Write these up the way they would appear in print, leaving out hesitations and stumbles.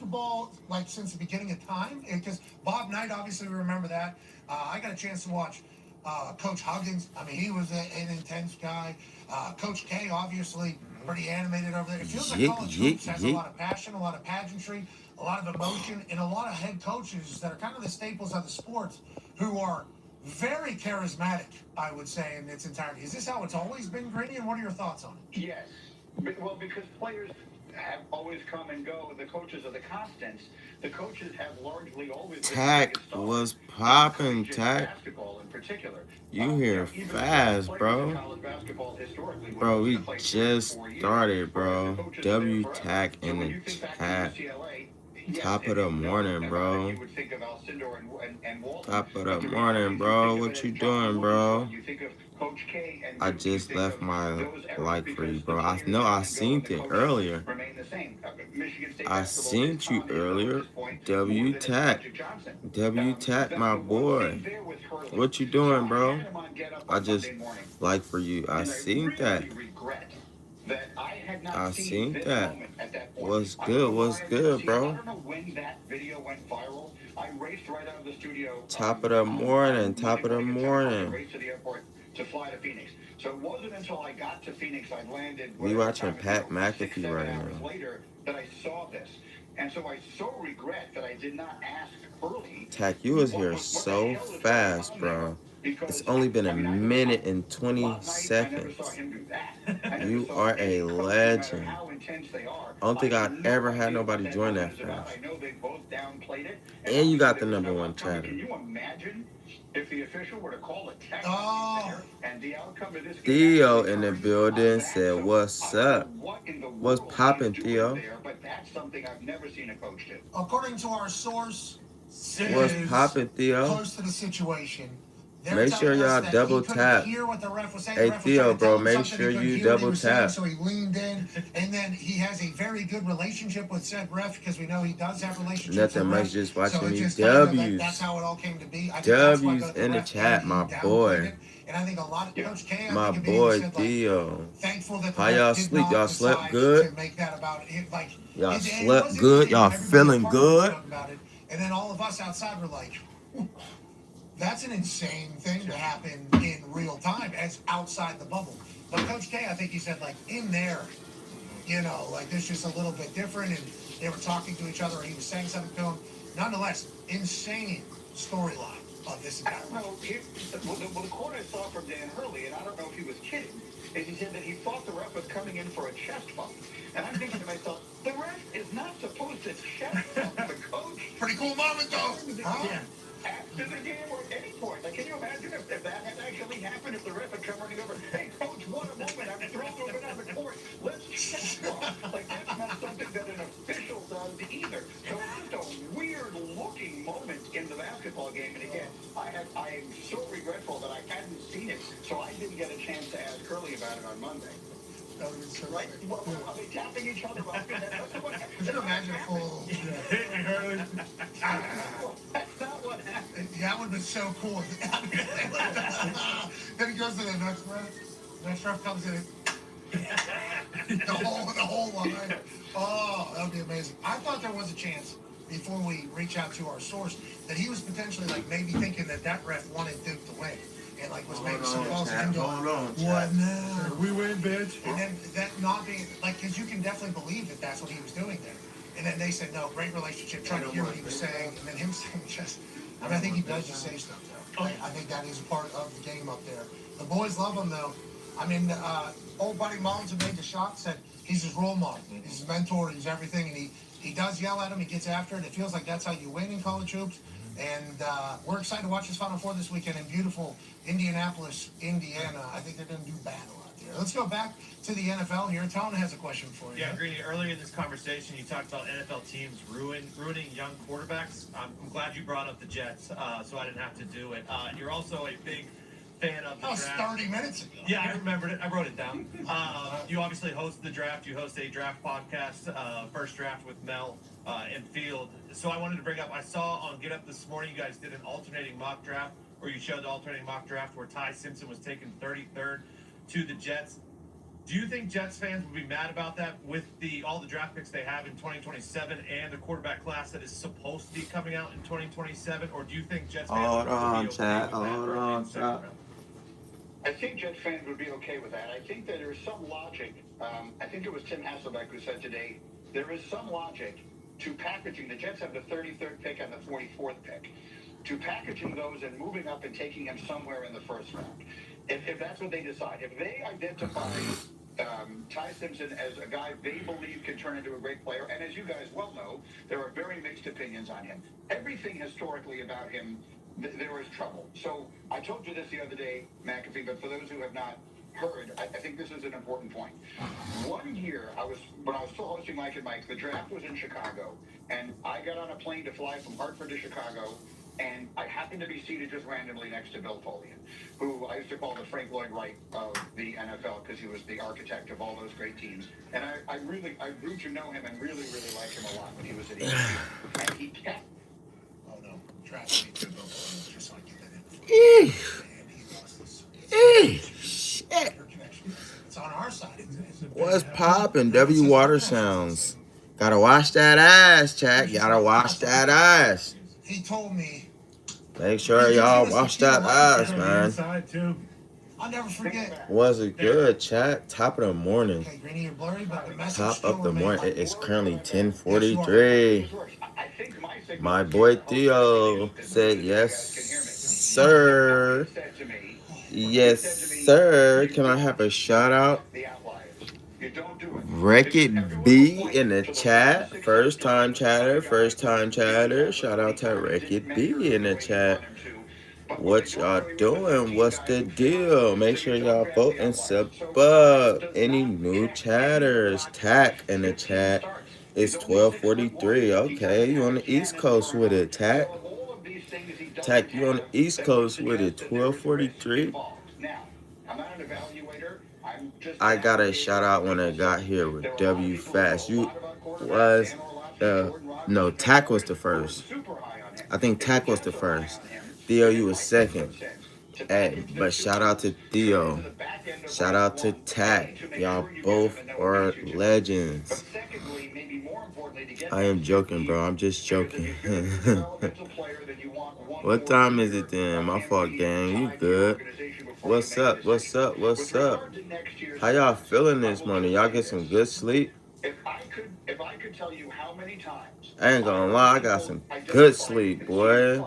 basketball like since the beginning of time? Because Bob Knight, obviously, we remember that. I got a chance to watch Coach Huggins. I mean, he was an intense guy. Coach K, obviously, pretty animated over there. It feels like college hoops has a lot of passion, a lot of pageantry, a lot of emotion, and a lot of head coaches that are kind of the staples of the sports who are very charismatic, I would say, in its entirety. Is this how it's always been, Gritty, and what are your thoughts on it? Yes. Well, because players have always come and go. The coaches are the constants. The coaches have largely always been Tack was popping, Tack. basketball in particular. You here fast, bro. Bro, we just started, bro. W Tack in the chat. Top of the morning, bro. Top of the morning, bro. What you doing, bro? I just left my like for you, bro. I know I seen it earlier. I seen you earlier. W Tack. W Tack, my boy. What you doing, bro? I just like for you. I seen that. I seen that. What's good? What's good, bro? Top of the morning. Top of the morning. To fly to Phoenix. So it wasn't until I got to Phoenix I landed. We watching Pat McAfee right now. Later that I saw this. And so I so regret that I did not ask early. Tack, you was here so fast, bro. It's only been a minute and 20 seconds. You are a legend. I don't think I've ever had nobody join that fast. And you got the #1 chatter. Can you imagine if the official were to call a technical and the outcome of this Theo in the building said, "What's up? What's poppin', Theo?" But that's something I've never seen a coach do. According to our source, what's poppin', Theo? Close to the situation. Make sure y'all double tap. Hey Theo, bro, make sure you double tap. So he leaned in, and then he has a very good relationship with said ref because we know he does have relationships. Nothing much, just watching these W's. That's how it all came to be. W's in the chat, my boy. And I think a lot of Coach K, my boy Theo. How y'all sleep? Y'all slept good? Y'all slept good? Y'all feeling good? And then all of us outside were like, that's an insane thing to happen in real time as outside the bubble. But Coach K, I think he said, like, in there, you know, like, this just a little bit different, and they were talking to each other, and he was saying something to him. Nonetheless, insane storyline of this entire well, the quote I saw from Dan Hurley, and I don't know if he was kidding, is he said that he thought the ref was coming in for a chest bump. And I'm thinking to myself, the ref is not supposed to chest bump the coach. Pretty cool moment, though. Yeah. After the game or at any point. Like, can you imagine if that had actually happened, if the ref had come running over, hey, coach, what a moment, I'm thrilled to have been on the court. Let's chest bump. Like, that's not something that an official does either. So it's just a weird-looking moment in the basketball game. And again, I am so regretful that I hadn't seen it, so I didn't get a chance to ask Curly about it on Monday. Right? Well, are they tapping each other? Could you imagine a full... That's not what happened. That would have been so cool. Then he goes to the next ref. The next ref comes in and... the whole line. Oh, that would be amazing. I thought there was a chance before we reach out to our source that he was potentially like maybe thinking that ref wanted Duke to win. And like was maybe so close to him going, what now? We win, bitch. And then that not being like, because you can definitely believe that that's what he was doing there. And then they said no, great relationship. Trying to hear what he was saying, and then him saying just. I mean, I think he does just say stuff though. Like, I think that is part of the game up there. The boys love him though. I mean, old buddy Mullins, who made the shot, said he's his role model, he's his mentor, he's everything, and he does yell at him. He gets after it. It feels like that's how you win in college hoops. And we're excited to watch this Final Four this weekend in beautiful Indianapolis, Indiana. I think they're going to do battle out there. Let's go back to the NFL here. Tone has a question for you. Yeah, Greeny, earlier in this conversation, you talked about NFL teams ruining young quarterbacks. I'm glad you brought up the Jets, so I didn't have to do it. You're also a big fan of the draft. That was 30 minutes ago. Yeah, I remembered it. I wrote it down. You obviously host the draft. You host a draft podcast, First Draft with Mel and Field. So I wanted to bring up, I saw on Get Up this morning, you guys did an alternating mock draft, where you showed the alternating mock draft where Ty Simpson was taken 33rd to the Jets. Do you think Jets fans would be mad about that with all the draft picks they have in 2027 and the quarterback class that is supposed to be coming out in 2027? Or do you think Jets fans Hold would on, be okay chat. with that Hold early in on, the second chat. round? I think Jets fans would be okay with that. I think that there's some logic. I think it was Tim Hasselbeck who said today, there is some logic to packaging. The Jets have the 33rd pick and the 44th pick. To packaging those and moving up and taking him somewhere in the first round. If that's what they decide. If they identify Ty Simpson as a guy they believe can turn into a great player, and as you guys well know, there are very mixed opinions on him. Everything historically about him, there is trouble. So I told you this the other day, McAfee, but for those who have not heard, I think this is an important point. One year, when I was still hosting Mike and Mike, the draft was in Chicago, and I got on a plane to fly from Hartford to Chicago, and I happened to be seated just randomly next to Bill Polian, who I used to call the Frank Lloyd Wright of the NFL because he was the architect of all those great teams. And I grew to know him and really, really liked him a lot when he was at ECU. And he kept... Oh, no. Draft me to Bill Polian, just so I get that in. And he lost this. Shit. Your connection. It's on our side. What's poppin'? W Water Sounds. Gotta wash that ass, chat. Gotta wash that ass. He told me, Make sure y'all wash that ass, man. Inside too. I'll never forget. Was it good, chat? Top of the morning. Okay, Greeny, you're blurry, but the message Top still of the morning. It remains. is currently 10:43. My boy Theo said yes, sir. Yes, sir. Can I have a shout out? Wreck-It B in the chat. First time chatter. Shout out to Wreck-It B in the chat. What y'all doing? What's the deal? Make sure y'all vote and sub up. Any new chatters? Tack in the chat. It's 12:43. Okay, you on the East Coast with it, Tack. Tack, you on the East Coast with it. 12:43. I got a shout out when I got here with W Fast. You was no, Tack was the first. I think Tack was the first. Theo, you was second. Hey, but shout out to Theo. Shout out to Tack. Y'all both are legends. I am joking, bro. I'm just joking. What time is it then? My fault, gang. You good? What's up? What's up? What's up? How y'all feeling this morning? Y'all get some good sleep? If I could tell you how many times I ain't gonna lie, I got some good sleep, boy.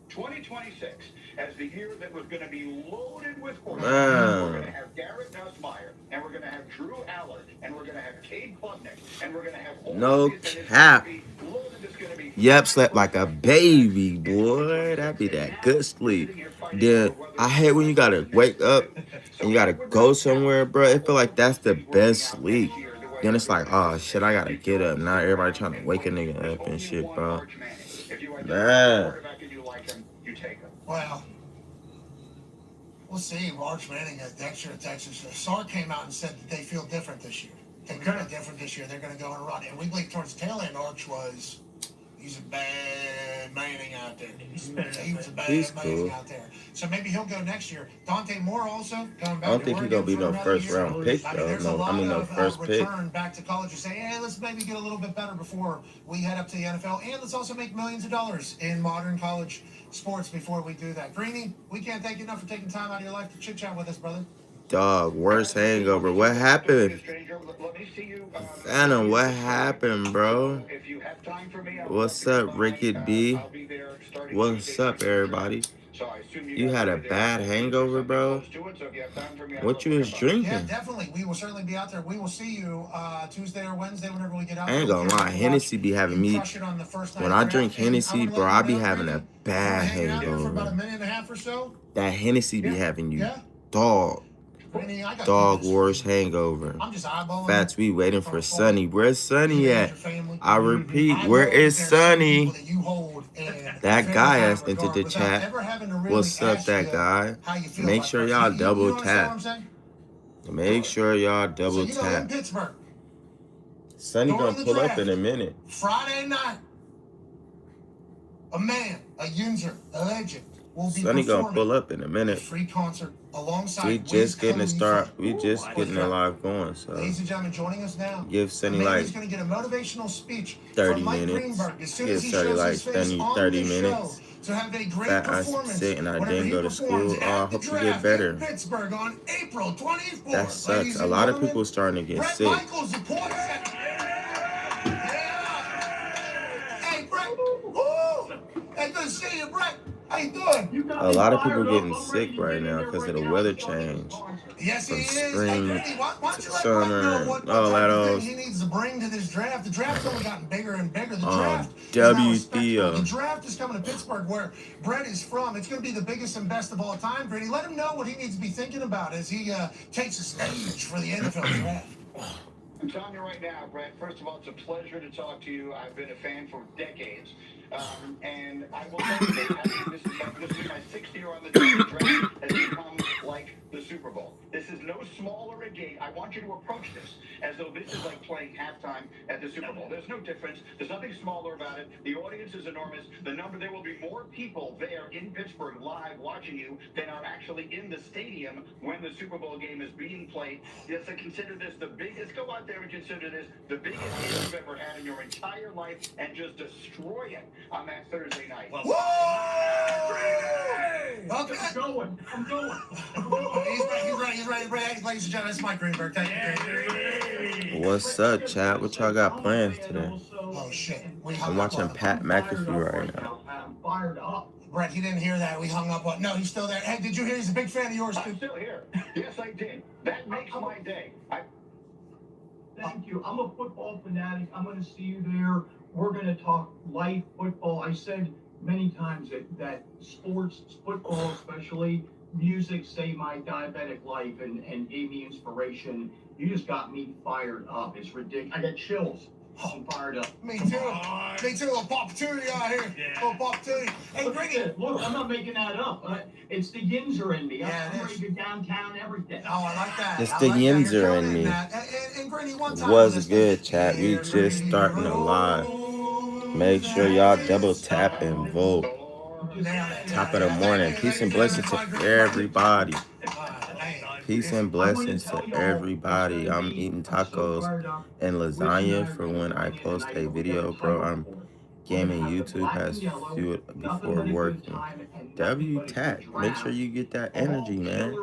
2026 as the year that was going to be loaded with horses. Man. We're going to have Garrett Nussmeier, and we're going to have Drew Allen, and we're going to have Cade Klubnik, and we're going to have all No these, and it's cap. gonna be loaded. It's gonna be Yep, slept like a baby, boy. That be that good sleep. Then I hate when you gotta wake up and you gotta go somewhere, bro. It feel like that's the best sleep. Then it's like, oh shit, I gotta get up. Now everybody trying to wake a nigga up and shit, bro. Man. Well, we'll see. Arch Manning next year at Texas. Sark came out and said that they feel different this year. They're going to be different this year. They're going to go and run. And we believe towards the tail end, Arch was, he's a bad Manning out there. He was a bad Manning out there. So maybe he'll go next year. Dante Moore also coming back. I don't think he's gonna be no first round pick though. No first pick. Return back to college and say, hey, let's maybe get a little bit better before we head up to the NFL, and let's also make millions of dollars in modern college sports before we do that. Greeny, we can't thank you enough for taking time out of your life to chit chat with us, brother. Dog, worst hangover. What happened? Phantom, what happened, bro? What's up, Ricky B? What's up, everybody? You had a bad hangover, bro? What you was drinking? Yeah, definitely. We will certainly be out there. We will see you Tuesday or Wednesday whenever we get out. I ain't gonna lie, Hennessy be having me. When I drink Hennessy, bro, I be having a bad hangover. That Hennessy be having you dog worst hangover. Fats, we waiting for Sonny. Where's Sonny at? I repeat, where is Sonny? That guy has entered the chat. What's up, that guy? Make sure y'all double tap. Make sure y'all double tap. Sonny gonna pull up in a minute. Friday night, a man, a user, a legend will be Sonny gonna pull up in a minute. free concert alongside We just getting to start. We Khalifa. just getting the live going. So Ladies and gentlemen, joining us now. give Sonny like He's going to get a motivational speech 30 from Mike minutes. Greenberg as soon Give as he Sonny shows like his face 30 on the minutes. show. To have a great Fat ass performance sick and I whenever didn't he go to performs school. at I the hope you draft get better. in Pittsburgh on April 24th. That sucks. Ladies A and lot of gentlemen, people starting to get Brett sick. Michaels, the point. Hey, Brett. Woo! Hey, good to see you, Brett. How you doing? A lot of people getting sick right now because of the weather change. Yes, he From is. Hey, spring Brittany, why don't to you let Brett summer know and what all type that of thing else. he needs to bring to this draft? The draft's only gotten bigger and bigger. The draft is now a spectacle. The draft is coming to Pittsburgh, where Brett is from. It's going to be the biggest and best of all time, Brittany. Let him know what he needs to be thinking about as he takes the stage for the NFL draft. I'm telling you right now, Brett, first of all, it's a pleasure to talk to you. I've been a fan for decades. And I will tell you, this is my 6th year on the draft. Has become like the Super Bowl. This is no smaller a game. I want you to approach this as though this is like playing halftime at the Super Bowl. There's no difference. There's nothing smaller about it. The audience is enormous. There will be more people there in Pittsburgh live watching you than are actually in the stadium when the Super Bowl game is being played. Yes, I consider this the biggest. Go out there and consider this the biggest game you've ever had in your entire life and just destroy it on that Thursday night. Woo! Okay. I'm going. He's ready. Ladies and gentlemen, it's Mike Greenberg. Thank you. What's up, chat? What y'all got plans today? Oh, shit. I'm watching Pat McAfee right now. I'm fired up. Brett, he didn't hear that. We hung up on. No, he's still there. Hey, did you hear he's a big fan of yours, too? I'm still here. Yes, I did. That makes my day. Thank you. I'm a football fanatic. I'm going to see you there. We're going to talk life, football. I said many times that sports, football especially, music saved my diabetic life and gave me inspiration. You just got me fired up. It's ridiculous. I got chills. I'm fired up. Me too. Me too. A little opportunity out here. A little opportunity. Hey, Grady. Look, I'm not making that up. It's the Yinzer in me. Yeah, I'm ready to go downtown everything. Oh, I like that. It's the Yinzer in me. And Grady, one time Was good, chat. We just starting to live. Make sure y'all double tap and vote. Top of the morning. Peace and blessings to everybody. Peace and blessings to everybody. I'm eating tacos and lasagna for when I post a video, bro. I'm gaming. YouTube has fueled before working. W-tap. Make sure you get that energy, man.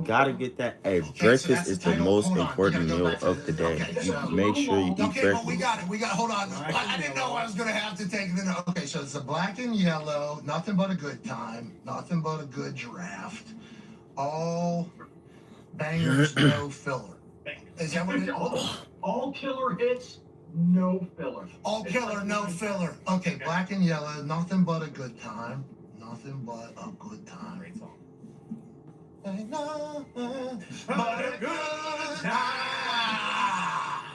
Gotta get that. Hey, breakfast is the most important meal of the day. You make sure you eat breakfast. Okay, we got it. Hold on. I didn't know I was going to have to take the note. Okay, so it's the black and yellow. Nothing but a good time. Nothing but a good draft. All bangers, no filler. Is that what it is? All killer hits, no filler. All killer, no filler. Okay, black and yellow. Nothing but a good time. Nothing but a good time. Great song. Ain't nothing but a good time.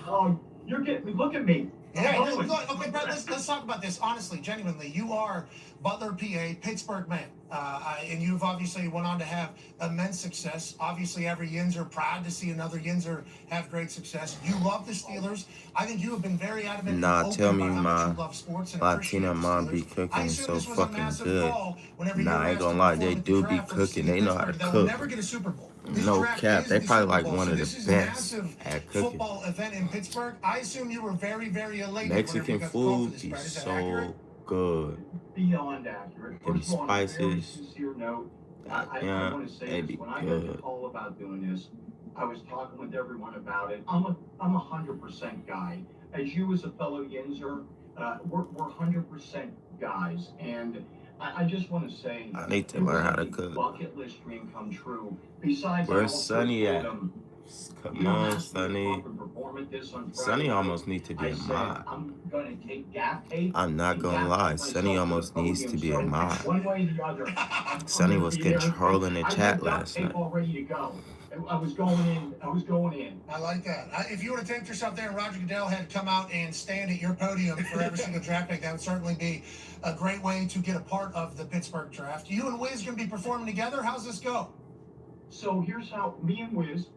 Oh, you're getting me. Look at me. Yeah, okay, Brett, let's talk about this honestly, genuinely. You are Butler, PA, Pittsburgh man, and you've obviously went on to have immense success. Obviously, every Yinzer proud to see another Yinzer have great success. You love the Steelers. I think you have been very adamant. Nah, tell me my Latina Latina mom be cooking so fucking good. Nah, I ain't gonna lie, they do be cooking. They know how to cook. Never get a Super Bowl. No cap, they probably like one of the best at cooking. Football event in Pittsburgh. I assume you were very, very elated. Mexican food be so good. Beyond accurate. And First of all, on a very spices. sincere note, I want to say they this. be When I got the good. call about doing this, I was talking with everyone about it. I'm a 100% guy. As you as a fellow Yinzer, we're 100% guys. And I just want to say, I need to learn how to cook. Bucket list dream come true. Besides, Where's Sonny at? Come on, Sonny. Sonny almost needs to be a mod. I'm gonna take gaff tape. I'm not gonna lie, Sonny almost needs to be a mod. One way or the other. Sonny was controlling the chat last night. All ready to go. I was going in. I like that. If you were to take yourself there and Roger Goodell had come out and stand at your podium for every single draft pick, that would certainly be a great way to get a part of the Pittsburgh draft. You and Wiz going to be performing together. How's this go? So here's how me and Wiz,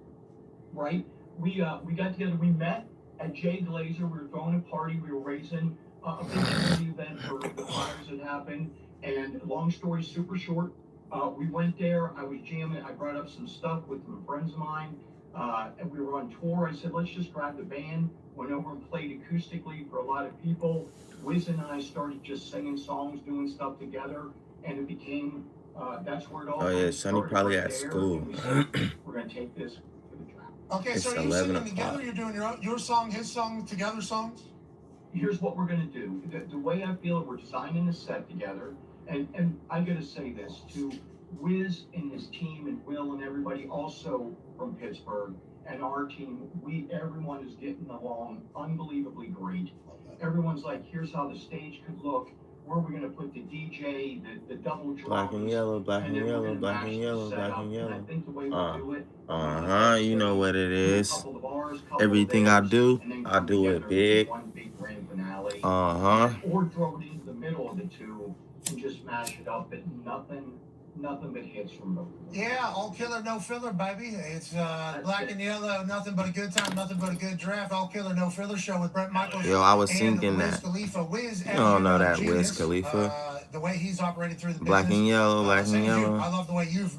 right? We got together. We met at Jay Glazer. We were throwing a party. We were raising a big charity event for the fires that happened. And long story super short, We went there, I was jamming, I brought up some stuff with some friends of mine, and we were on tour. I said, let's just grab the band, went over and played acoustically for a lot of people. Wiz and I started just singing songs, doing stuff together, and it became, that's where it all Oh yeah, started. Sonny probably Right at there, school. and we said, we're gonna take this to the track. Okay, It's so you're 11 singing together, o'clock. you're doing your song, his song, together songs? Here's what we're gonna do. The way I feel, we're designing a set together, and I gotta say this to Wiz and his team and Will and everybody also from Pittsburgh and our team. Everyone is getting along unbelievably great. Everyone's like, here's how the stage could look. Where are we gonna put the DJ, the double drums? Black and yellow, black and then we're yellow, gonna black match and the yellow, black setup. and And I yellow. think the way we'll do it. You know what it Do a is. couple of ours, couple of Everything I theirs, do, and then I come do together it with big. one big grand finale. Uh-huh. Or throw it into the middle of the two and just mash it up, but nothing but hits from both. Yeah, all killer, no filler, baby. It's black and yellow, nothing but a good time, nothing but a good draft. All killer, no filler show with Brent Michaels. Yo, I was and singing Wiz that. Khalifa. Wiz, You don't know that genius, Wiz Khalifa. The way he's operated through the Black business. and yellow, black and Same as you. yellow. I love the way you've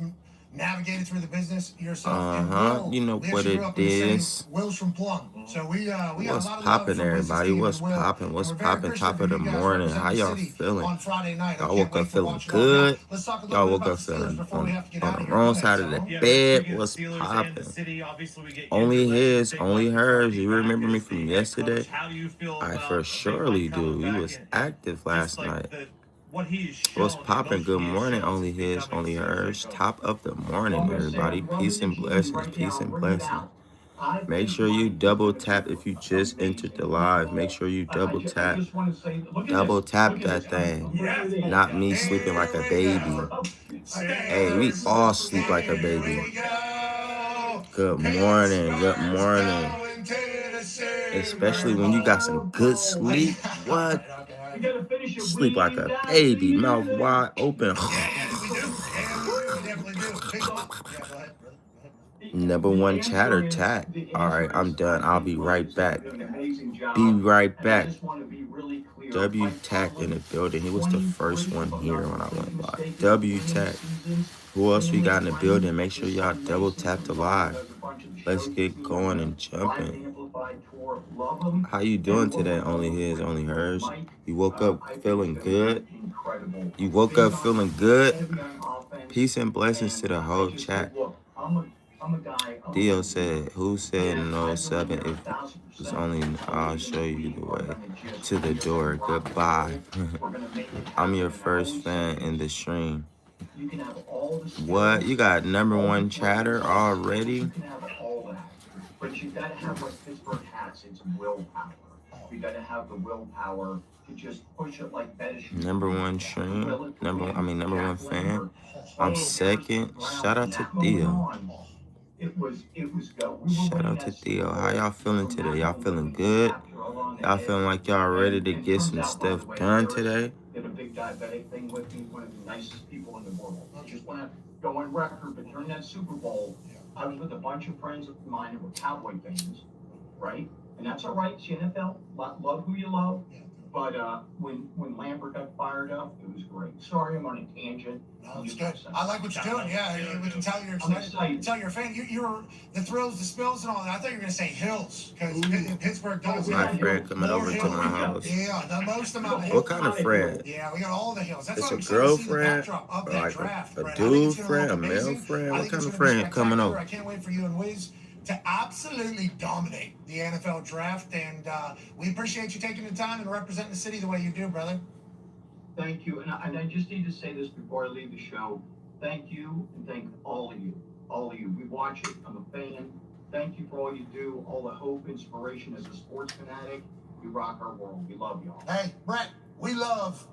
navigated through the business yourself. And Uh-huh. Will, You know we what actually it grew up in the same- is. Will's from Plum. So we got a What's lot of love poppin', for Wiz's everybody? team What's and Will. poppin'? And What's we're very poppin'? appreciative Top of the you guys morning. represent How the y'all city feeling? on Friday night. I Y'all can't woke wait up to feeling watch it all. Now, good. let's talk a little Y'all bit woke about up the Steelers feeling before we have to get out on of the here. wrong Go side ahead, of the Sal. Yeah, bed. speaking of What's Steelers and the poppin'? city, obviously we get Only your his, big only Mike hers. McCarthy You back remember me as from the head coach. yesterday? How do you feel I about for Big surely Mike do. coming He back was and active just last like night. what he's shown, What's the poppin'? Good emotion he has morning. shown Only since his, becoming only the Steelers head hers. coach? Top of the Well, morning, I'm gonna say, everybody. I'm rubbing Peace the and cheese blessings. right Peace now, and bring it blessings. out. I Make think sure you Mike is double gonna tap be if you just entered the amazing. live. Make sure you double I tap. just want to say, look at Double this. tap Look at that this. thing. Yes, Not me Here sleeping like a we baby. go. Hey, we all sleep like a Here baby. we go. Good morning. Good Pittsburgh's morning. going to the Super Especially when you got some Bowl. good sleep. What? You gotta finish it. Sleep like a We got baby. Mouth the- wide open. Yeah, we do. Yeah, we definitely do. Big yeah, go ahead, brother. Number The one answer chatter is- tat. the All right, answer I'm is, done. I I'll think be Mike right is back. doing an amazing job. Be right And back. I just want to be really clear. W Mike Tech in the building. He was the 20, first 30, one if I'm here not when I went mistaken, live. W winning Tech. seasons, Who else we winning got in the with building? friends. Make sure His y'all son double Mason tap from the Florida live. does a bunch of the Let's shows get with me going on and the Live jumping. Amplified tour. Love him. How you doing And today? we're Only gonna his, go only with hers. Mike. You woke I up think feeling it's gonna good? be incredible. You woke Big up on feeling offense, good? heavy on offense, Peace and blessings to and the I whole just chat. said, look, I'm a guy. Dio said, who said And no I 7 believe if 1,000% it's only, I'll show you the we are way gonna just to the door. rock and Goodbye. roll. We're gonna make it I'm happen your in our first own fan in the seconds. stream. You can have all the skills, What? You got number all the one brains, chatter all the skills. already? You can have all that, but you gotta have what Pittsburgh has. It's willpower. You gotta have the willpower to just push it like Bettis. Number one stream. Number one fan. I'm second. Shout out to Theo. It was go. Shout out to Theo. How y'all feeling today? Y'all feeling good? Y'all feeling like y'all ready to get some stuff done today? Did a big diabetic thing with me, one of the nicest people in the world. I just want to go on record, but during that Super Bowl, I was with a bunch of friends of mine that were Cowboy fans, right? And that's all right. It's the NFL. Love who you love. But when Lambert got fired up, it was great. Sorry, I'm on a tangent. No, it's good. I like what you're doing. Yeah, we can tell you're I'm excited. excited. Tell you're a fan. You're the thrills, the spills, and all that. I thought you were gonna say hills because Pittsburgh does. My have friend coming more over to hills. my house. Yeah, the most amount of hills. What kind of friend? Yeah, we got all the hills. That's It's why a I'm excited to see the girlfriend, backdrop of or that like draft. a Brett. I think dude it's gonna friend, look a male amazing. friend? I What think kind it's of gonna be friend coming spectacular. over? I can't wait for you and Wiz to absolutely dominate the NFL draft, and we appreciate you taking the time and representing the city the way you do, brother. Thank you. And I just need to say this before I leave the show. Thank you, and thank all of you. All of you. We watch it. I'm a fan. Thank you for all you do, all the hope, inspiration as a sports fanatic. We rock our world. We love y'all. Hey, Brett, we love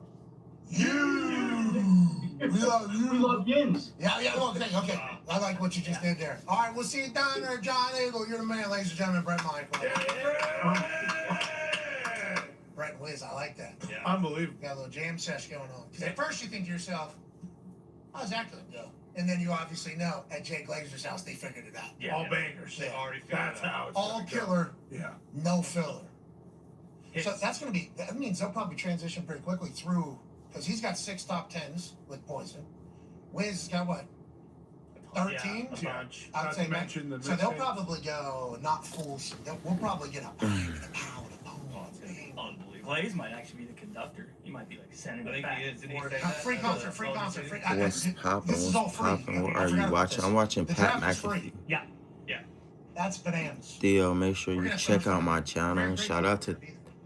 you. We love you. We love Yins. Yeah, okay. I like what you just did there. All right, we'll see you down there, John Eagle. You're the man, ladies and gentlemen, Brett Michael. Brett and Wiz, I like that. Yeah. Unbelievable. Got a little jam sesh going on. Because at first you think to yourself, how's that going to go? And then you obviously know at Jay Glazer's house, they figured it out. Yeah, All bangers. They already figured That's it out. how it's All gonna go. killer, Yeah. no filler. Hits. So that's going to be, that means they'll probably transition pretty quickly through, because he's got 6 top 10s with Poison. Wiz has got what? 13? Yeah, a bunch. I'd say mention the so they'll mixtape. probably go not full. We'll probably get a pound of Unbelievable. Blaze might actually be the conductor. He might be like sending I it think back. he is. Did he and say forth. that? free concert, free concert, free. What's poppin'? This is all What's free. poppin'? What I are forgot you about watching? this. I'm watching The Pat draft is free. McAfee. Yeah, yeah. That's bananas. Theo, make sure We're you gonna check start out my from- channel. Great Shout out to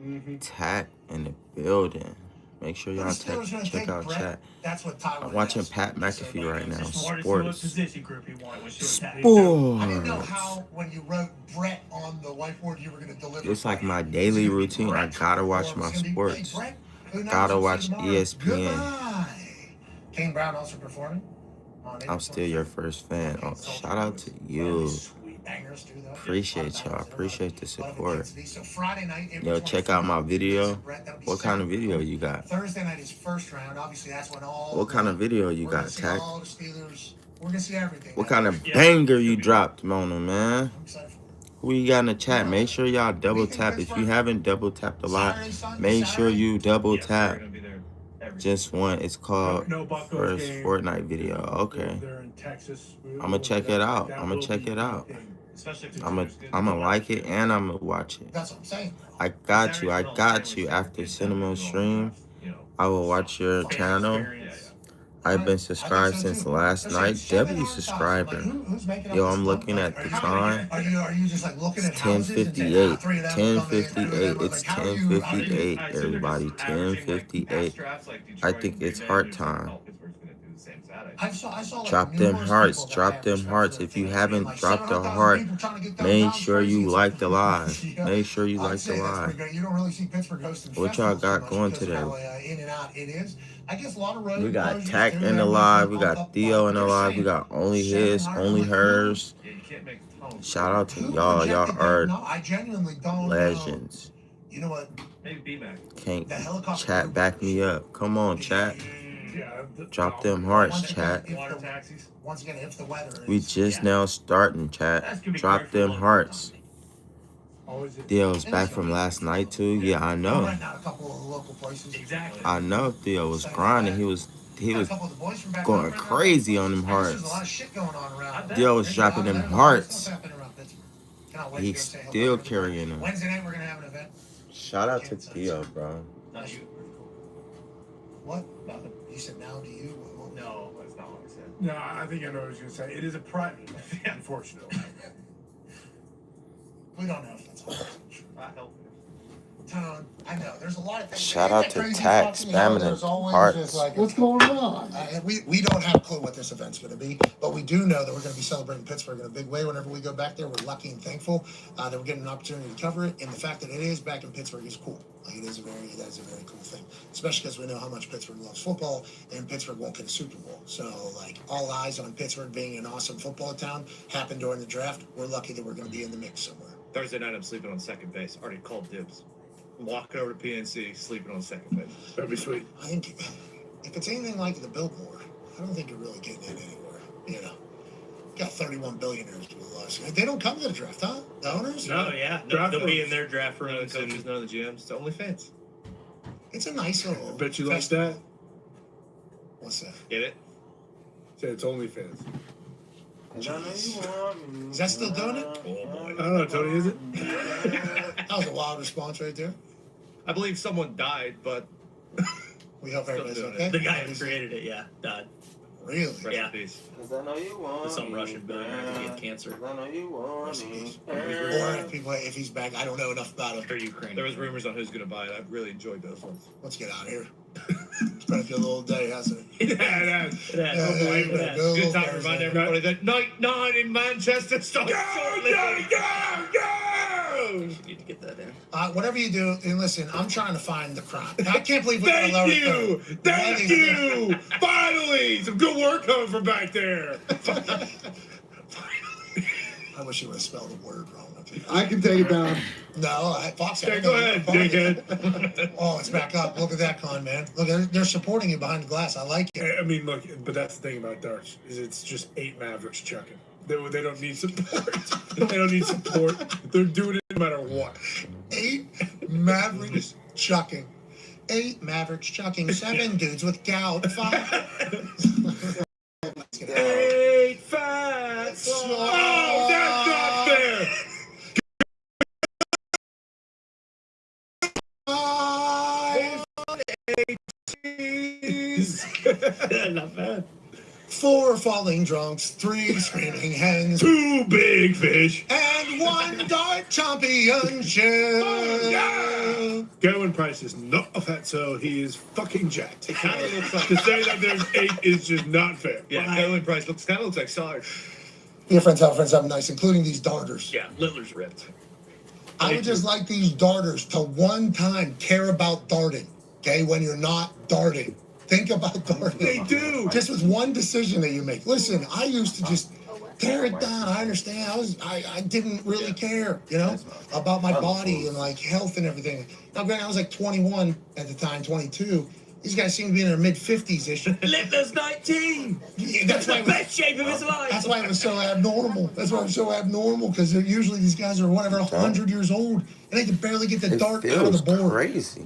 Mm-hmm. Tat in the building. Make sure y'all Who's still gonna check take out Brett? chat. That's what Tyler I'm watching has. Pat McAfee right now. Just wanted to see what Sports. position group he wanted. Was short tag. I didn't know Sports. how, when you wrote Brett on the whiteboard, you were going to deliver. It's like my Brett. daily It's gonna be routine. I Brett, gotta watch or it's my gonna be, sports. "Hey, Brett, who knows? Gotta We'll see watch you tomorrow." ESPN. Goodbye. Kane Brown also performing. I'm still your first fan. Oh, shout out to you. Sweet bangers too, though. Appreciate y'all. Appreciate the support. So Friday night, Yo, check out my video. What kind of video you got? Thursday night is first round. Obviously, that's when all. What kind of video you we're got, gonna see Tack? all the Steelers. We're gonna see everything. What kind of Yeah. banger you dropped, Mona, man? I'm excited for it. Who you got in the chat? Make sure y'all double tap. If you haven't double tapped a lot, make sure you double Yes, tap. we're gonna be there every Just one. It's called No Buccos First game. Fortnite video. Okay. They're in Texas. I'ma check it out. I'ma check it out. Especially if the I'm crew's good. gonna like it and I'm gonna watch it. That's what I'm saying. I got you. I got you. After Cinema Stream, I will watch your channel. I've been subscribed since last night. W subscribing. Yo, I'm looking at the time. Are you just like looking at It's houses and saying, 10:58. "Ah, 3 of them will come in, 2 of them," 10:58. It's like, how do you- how do you- 10:58. Everybody, 10:58. I think it's heart time. I saw like Drop them numerous hearts. people that Drop had them respect hearts. for If you the haven't like dropped a 700,000 heart, people trying to get those make down sure you crazy. like the live. Yeah. Make sure you I'd like the say that's pretty live. great. You don't really see Pittsburgh hosting What y'all festivals got too much going because today? how, in and out it is. I guess a lot of road We got closures Tack too, in the everything live. We bumped got up, Theo but in the they're live. We saying got only his, 700, only I'm like, hers. Yeah, you can't make tones. Shout out to who y'all. projected Y'all that? are No, I genuinely don't know. legends. You know what? Maybe B-Mac. Can't The helicopter chat group- back me up. Come on, chat. Yeah, Drop them hearts, Once chat. again, if Water the- taxis. Once again, if the weather We is, just now starting, chat. That's gonna be Drop great for them one. hearts. Always is. Theo's back from last night too. Yeah, I we're know. renting out a couple of local places. Exactly. I know Theo was grinding. He was Got a couple of the boys from back going home right now. crazy on them I guess There's a hearts. lot of shit going on around. Theo was dropping them hearts. Cannot wait to He's go say hello still to everybody. carrying them. Wednesday night we're gonna have an event. Shout out to Theo, bro. Not you. What? Nothing. You said now to you? What- No, that's not what I said. No, I think I know what I was gonna say. It is a private event, unfortunately. We don't know if that's all. I help you. Tone, I know. There's a lot of things. Shout Isn't out that to crazy Tack fucking how spamming there's them always hearts. just like- What's going on? We don't have a clue what this event's going to be, but we do know that we're going to be celebrating Pittsburgh in a big way. Whenever we go back there, we're lucky and thankful that we're getting an opportunity to cover it. And the fact that it is back in Pittsburgh is cool. Like that is a very cool thing, especially because we know how much Pittsburgh loves football, and Pittsburgh won't get a Super Bowl. So, like, all eyes on Pittsburgh being an awesome football town happened during the draft. We're lucky that we're going to be in the mix somewhere. Thursday night, I'm sleeping on second base. Already called dibs. I'm walking over to PNC, sleeping on second base. That'd be sweet. I think if it's anything like the billboard, I don't think you're really getting in anywhere. You know, got 31 billionaires with us. They don't come to the draft, huh? The owners? Oh yeah, Draft they'll be rooms. in their draft None of rooms the coaches, and none of the GMs. It's only fans. It's a nice little. Bet you like festival. that. What's that? Get it? Say it's OnlyFans. Jeez. Is that still doing it? Oh boy. I don't know, Tony, is it? That was a wild response right there. I believe someone died, but We hope everybody's doing it. okay. the guy who created it, yeah, died. Really? rest Yeah. in peace. Cause I know you want Some Russian billionaire who had cancer. I know you want Rest in peace. me. Or if he's back, I don't know enough about him. Or Ukraine. There was rumors on who's going to buy it. I really enjoyed those ones. Let's get out of here. It's been a good little day, hasn't it? Yeah, that. Yeah, Yeah, don't blame yeah, that. yeah. Good time to remind everybody that night 9 in Manchester starts shortly. You need to get that in. Whatever you do, and listen, I'm trying to find the crime. I can't believe we got a lower Thank you! third. Thank you! Finally! Some good work coming from back there. I wish you would have spelled the word wrong. I can take it down. No, Fox. Okay, go ahead, dickhead. Oh, it's back up. Look at that, con man. Look, they're supporting you behind the glass. I like it. I mean, look, but that's the thing about darts is it's just 8 Mavericks chucking. They don't need support. They don't need support. They're doing it no matter what. 8 Mavericks chucking. 8 Mavericks chucking. 7 dudes with gout. 5. Not bad. 4 falling drunks, 3 screaming hens, 2 big fish. and 1 dart championship. Gerwin Price is not a fatso. He is fucking jacked. It kind of looks like. To say that there's 8 is just not fair. Yeah, Gerwin Price kind of looks like Sarge. Dear friends, how friends have nice, including these darters. Yeah, Littler's ripped. I would just like these darters to one time care about darting. Okay, when you're not darting, think about darting. They do. Just with one decision that you make. Listen, I used to just tear it down. I understand. I didn't really care, you know, about my body and like health and everything. Now, granted, I was like 21 at the time, 22. These guys seem to be in their mid-50s-ish. Littler's 19. Yeah, that's why. Best shape of his life. That's why it was so abnormal. That's why it was so abnormal, because usually these guys are whatever 100 years old and they can barely get the dart out of the board. Crazy.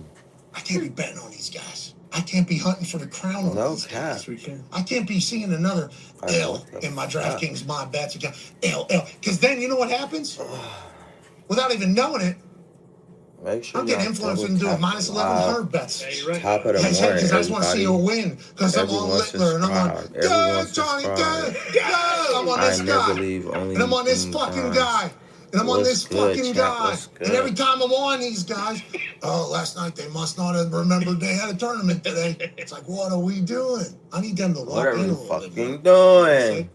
I can't be betting on these guys. I can't be hunting for the crown on No these cap. guys. I can't be seeing another L in my DraftKings My Bets account. L. Because then you know what happens? Without even knowing it, Make sure I'm getting y'all influenced double into doing tap minus live. 1100 bets. Yeah, you're right. Top of the Because morning, I just want to see a everybody. win. Because I'm on Everyone Littler and I'm on, subscribe. go, Everyone Johnny, go, subscribe. go. I'm on I this never guy. leave only And I'm on this in fucking times. guy. And I'm on What's this good, fucking chat? guy. What's good? And every time I'm on these guys, oh, last night they must not have remembered they had a tournament today. It's like, what are we doing? I need them to walk What are in a we little bit. fucking man. doing?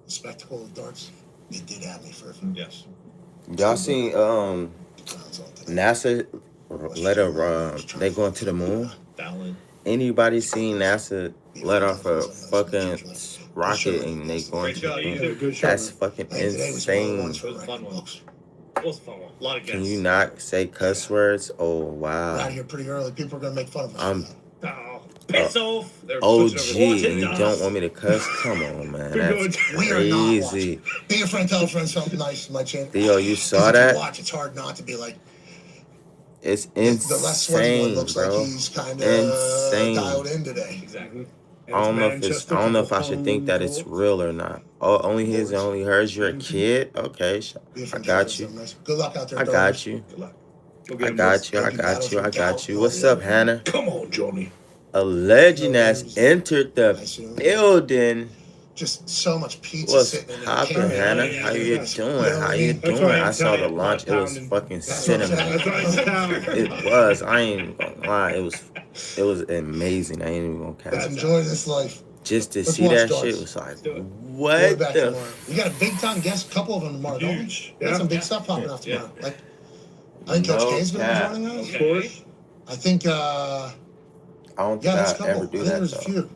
The spectacle of darts. They did have me for a few. Yes. Y'all seen That's all today. NASA let they going to the moon? Fallon. Anybody seen NASA let off a fucking rocket and they going Great to job, the you moon? did. Good shot. That's fucking Hey, today was one of the insane. ones for It was a fun record one. books. It was a fun one. A lot of Can guests. you not say cuss words? Oh We're out wow. here pretty early. People are gonna make fun of us. I'm- for that. Oh, piss off. They're OG switching over to and you us. don't want me to cuss? Come on, man. We're That's going- We are not crazy. watching. Be a friend, tell a friend something nice, my chin. Theo, you 'Cause saw if that? you watch, it's hard not to be like, It's the less sweaty one insane, looks bro. like he's kind of Insane. dialed in today. Exactly. I don't know if I should think that it's real or not. Oh, only his and only hers. You're a kid? Okay, Be a I friend, tell a friend got you. something nice. Good luck out there, I got you. Good luck. Go I get him. got you. I got you. I got you. What's up, Hannah? Come on, Johnny. A legend has entered the building. Just so much pizza What's sitting in there. popping, Can't Hannah? really- How you doing? How you That's doing? why I'm I saw the telling you, launch. It was pounding. fucking That's what I'm cinnamon. saying. That's why it's down. It was. I ain't gonna lie. It was amazing. I ain't even gonna Let's catch it. enjoy this life. Just to Let's see watch that darts. shit was like, We'll be what back the? tomorrow. We got a big time guest, couple of them tomorrow, don't we? Huge. We got some big Yeah. stuff popping off Yeah. tomorrow. Like, I think Coach No K's gonna cap. be joining us. Of course. I think, I don't yeah, think there's a I'll couple. ever I do think that there's a though. few.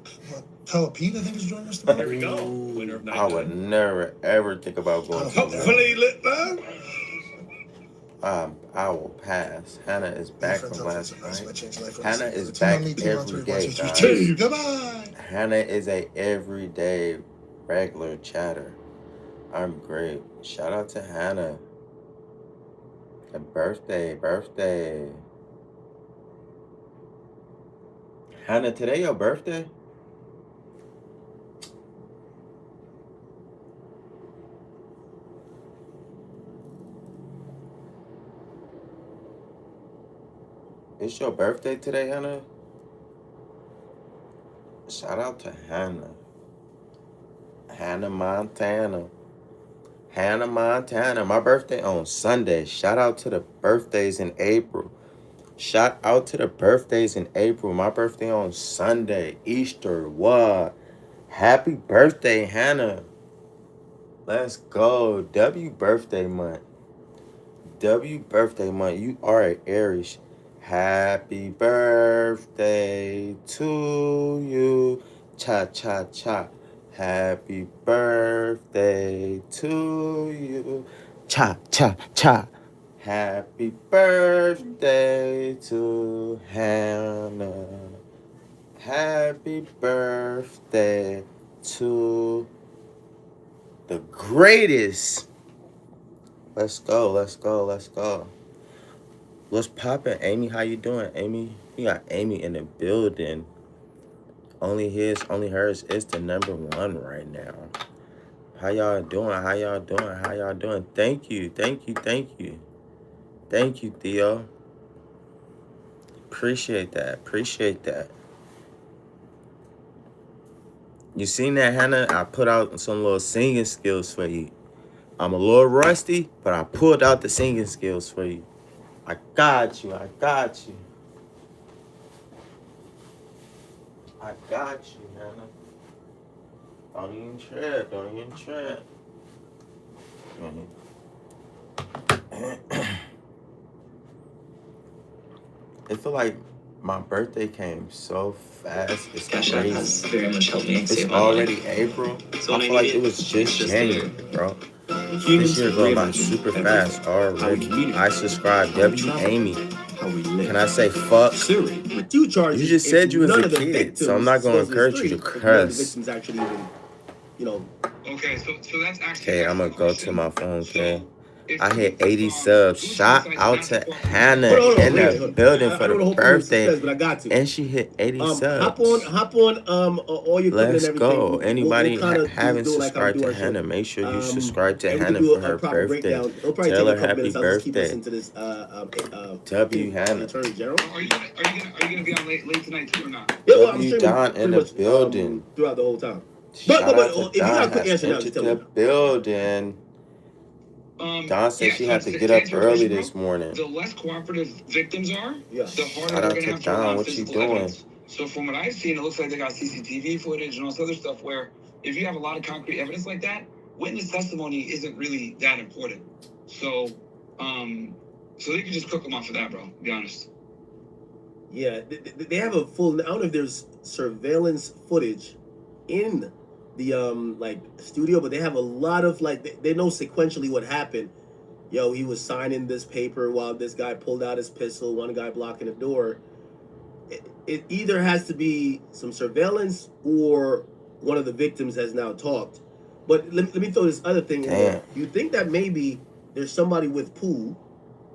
Tella Pete, I think, is joining us tomorrow. There we go. Winner of night. I would never ever think about going to the moon. Hopefully, Littler. I will pass. Hannah is back from last night. Hannah is Team back on me, team on every three, one, day, two, three, guys. two. Goodbye. Hannah is a everyday regular chatter. I'm great. Shout out to Hannah. A birthday. Hannah, today your birthday? It's your birthday today, Hannah? Shout out to Hannah. Hannah Montana. My birthday on Sunday. Shout out to the birthdays in April. My birthday on Sunday. Easter. What? Happy birthday, Hannah. Let's go. W birthday month. You are an Aries. Happy birthday to you. Cha cha cha. Happy birthday to you. Cha cha cha. Happy birthday to Hannah. Happy birthday to the greatest. Let's go. What's poppin', Amy? How you doing, Amy? We got Amy in the building. Only his, only hers is the number one right now. How y'all doing? Thank you, Theo. Appreciate that. You seen that, Hannah? I put out some little singing skills for you. I'm a little rusty, but I pulled out the singing skills for you. I got you. I got you, Hannah. Don't even trip. It feel like my birthday came so fast. It's Cash crazy. has very much helped me It's save my already life. April. So I when feel I like need it was just just January, bro. This Humans year going by reimagine super everything. fast How we already. communicate, I subscribe. how we W. travel, Amy. how we live. Can I say fuck? Siri, With two charges, You just if said you was none a of the kid, so I'm victims, not going to supposedly encourage you to three, if none of the cuss. victims actually even, you know. Okay, so that's actually. Okay, an I'm going excellent to go to question. my phone, okay? If I hit if, 80 subs. who Shout decides out not to cooperate, Hannah Hold on, in wait, the hold on. building I for don't the want to hold you to birthday. suspense, but I got to. And she hit 80 Hop subs. on all your equipment and Let's everything. go. Anybody We'll kind of haven't do like how we subscribed do to our show. Hannah, make sure you subscribe to And we can Hannah do for a her proper birthday. breakdown. It'll probably Tell take her a couple happy minutes. I'll just keep birthday. listening to this. W. Hannah. Attorney General. Are you gonna be on late tonight too or not? Yeah, well, I'm W. streaming Don in pretty the much building. throughout the whole time. Shout But out if to you got a Don quick has answer now, entered just tell the me. building. Don said she had to get up early this morning. The less cooperative victims are, Yeah. the harder Shout they're out gonna to have to rely Don. on What you physical doing? evidence. So from what I've seen, it looks like they got CCTV footage and all this other stuff where if you have a lot of concrete evidence like that, witness testimony isn't really that important. So they can just cook them off of that, bro, to be honest. Yeah, they have a full. I don't know if there's surveillance footage in the like studio, but they have a lot of like they know sequentially what happened. Yo, he was signing this paper while this guy pulled out his pistol. One guy blocking the door. It either has to be some surveillance or one of the victims has now talked. But let me throw this other thing in there. You think that maybe there's somebody with Pooh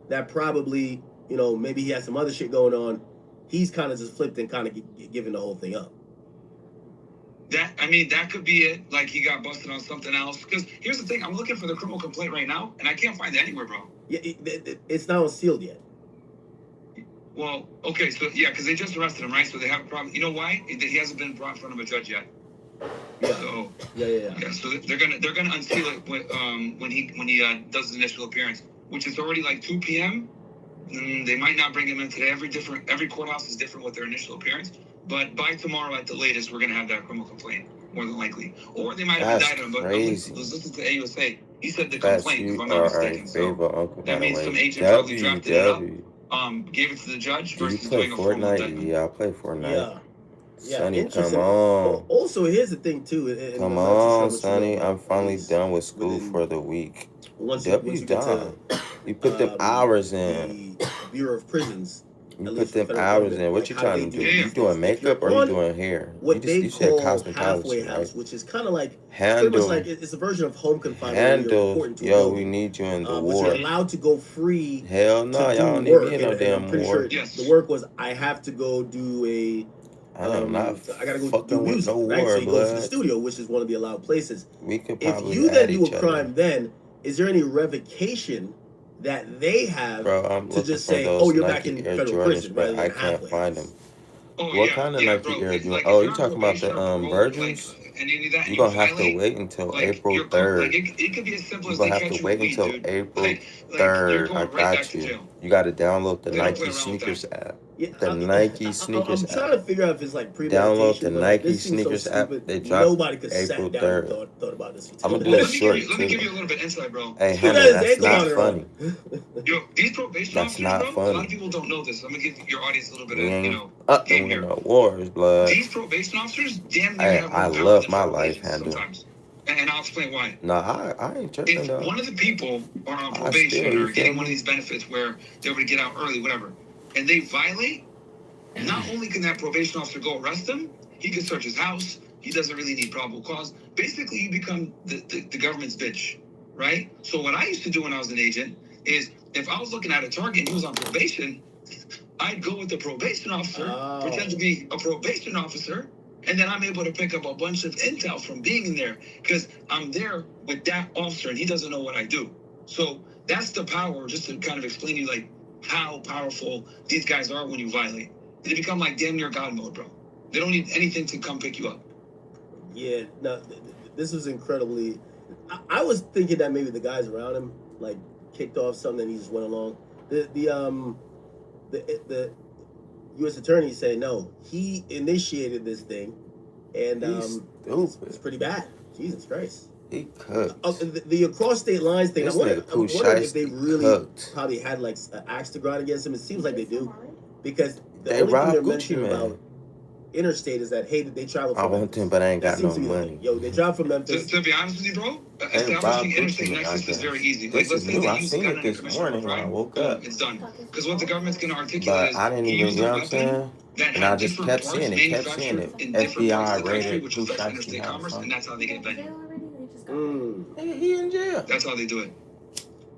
that probably, you know, maybe he has some other shit going on. He's kind of just flipped and kind of giving the whole thing up. That could be it. Like he got busted on something else. Because here's the thing, I'm looking for the criminal complaint right now, and I can't find it anywhere, bro. Yeah, it's not sealed yet. Well, okay, so yeah, because they just arrested him, right? So they have a problem. You know why? He hasn't been brought in front of a judge yet. Yeah. So Yeah. So they're gonna unseal it when he does his initial appearance, which is already like 2 p.m. They might not bring him in today. Every courthouse is different with their initial appearance. But by tomorrow at the latest, we're gonna have that criminal complaint, more than likely. Or they might have indicted him. But I was listening to AUSA. He said the complaint, if I'm not mistaken. So that means some agent probably drafted it up, gave it to the judge Do you versus play doing a formal Fortnite? indictment. Yeah, I play Fortnite. Yeah, Sonny, interesting. come on. Also, here's the thing too. And Come I'm not too sure on, what you Sonny. know, I'm finally is done with school within- for the week. once W you get done. to You put them hours in. the Bureau of Prisons. You at put least for them federal hours government, in. What like you how trying they to do? do You this. doing If makeup or you're you on doing hair? what You they said call cosmetology, halfway right? house, which is kind of like Handle. pretty much like it's a version of home confinement. Where you're Handle. important to a Yo, building. we need you in the But war. you're allowed to go free. Hell no, to y'all do don't need work, me in no and damn I'm pretty war. sure the work was I have to go do a. I am not I gotta go do fucking with music, no right? So war, you go to the blood. studio, which is one of the allowed places. We could If probably you add then do each a other. crime, then is there any revocation that they have Bro, I'm to looking just for say, those "Oh, you're back Nike in Air federal Jordans, prison," rather but I than can't halfway find house? them. Oh, What yeah, kind of yeah, Nike bro. Air It's Jordans? like Oh, if you you're on talking about the probation or parole, Virgins? like, and any of that, You and gonna you have to violate, wait until like, April you're 3rd. like it could be as simple You as they gonna have catch to you wait with weed, until dude. April Like you're 3rd. going I right back got to you. jail. You gotta download the They don't Nike play around with Sneakers that. app. Yeah, The Nike Sneakers I'm trying app. to figure out if it's like Download premeditation, the but Nike this seems so Sneakers app. stupid. They drop Nobody could April sat down and 3rd. thought about this. I'm gonna do Well, it let me short give too. you a little bit of insight, bro. Hey, Look Hannah, at his that's ankle not monitor funny. on. Yo, these probation That's officers, not bro, a funny. lot of people don't know this. I'm gonna give your audience a little bit We of, ain't up game in here. no wars, blood. These probation officers damn near Hey, have I more power love than my federal life agents handle. sometimes. And I'll explain why. Nah, I ain't tripping If though. one of the people are on I probation still, you or getting feel one of me? these benefits where they're able to get out early, whatever, and they violate, not only can that probation officer go arrest them, he can search his house. He doesn't really need probable cause. Basically, you become the government's bitch, right? So what I used to do when I was an agent is if I was looking at a target and he was on probation, I'd go with the probation officer, pretend to be a probation officer, and then I'm able to pick up a bunch of intel from being in there because I'm there with that officer and he doesn't know what I do. So that's the power, just to kind of explain to you, like, how powerful these guys are when you violate. They become like damn near God mode, bro. They don't need anything to come pick you up. Yeah, no, this was incredibly. I was thinking that maybe the guys around him like kicked off something and he just went along. The U.S. attorney saying no, he initiated this thing, and it's pretty bad. Jesus Christ. He cooked. The across state lines thing. This I'm wondering if they really cooked. probably had like an axe to grind against him. It seems like they do, because the They only thing robbed they're Gucci mentioning Man. about interstate is that, hey, they travel I from want Memphis. them, but I ain't That got no seems to be the money. thing. Yo, they travel from Memphis. To be honest with you, bro, They establishing robbed interstate Gucci Man, I nexus is guess. very easy. This Let's is say new. they I use seen gun it under this commission morning of when I crime, woke boom, up. it's done. Because what the government's going to articulate But is I didn't he even, used you a know what I'm weapon saying? that And I had just different kept parts seeing manufactured in different FBI parts of the country, rated which Blue affects Shiesty interstate House, commerce, huh? and that's how they get venue. He in jail. That's how they do it.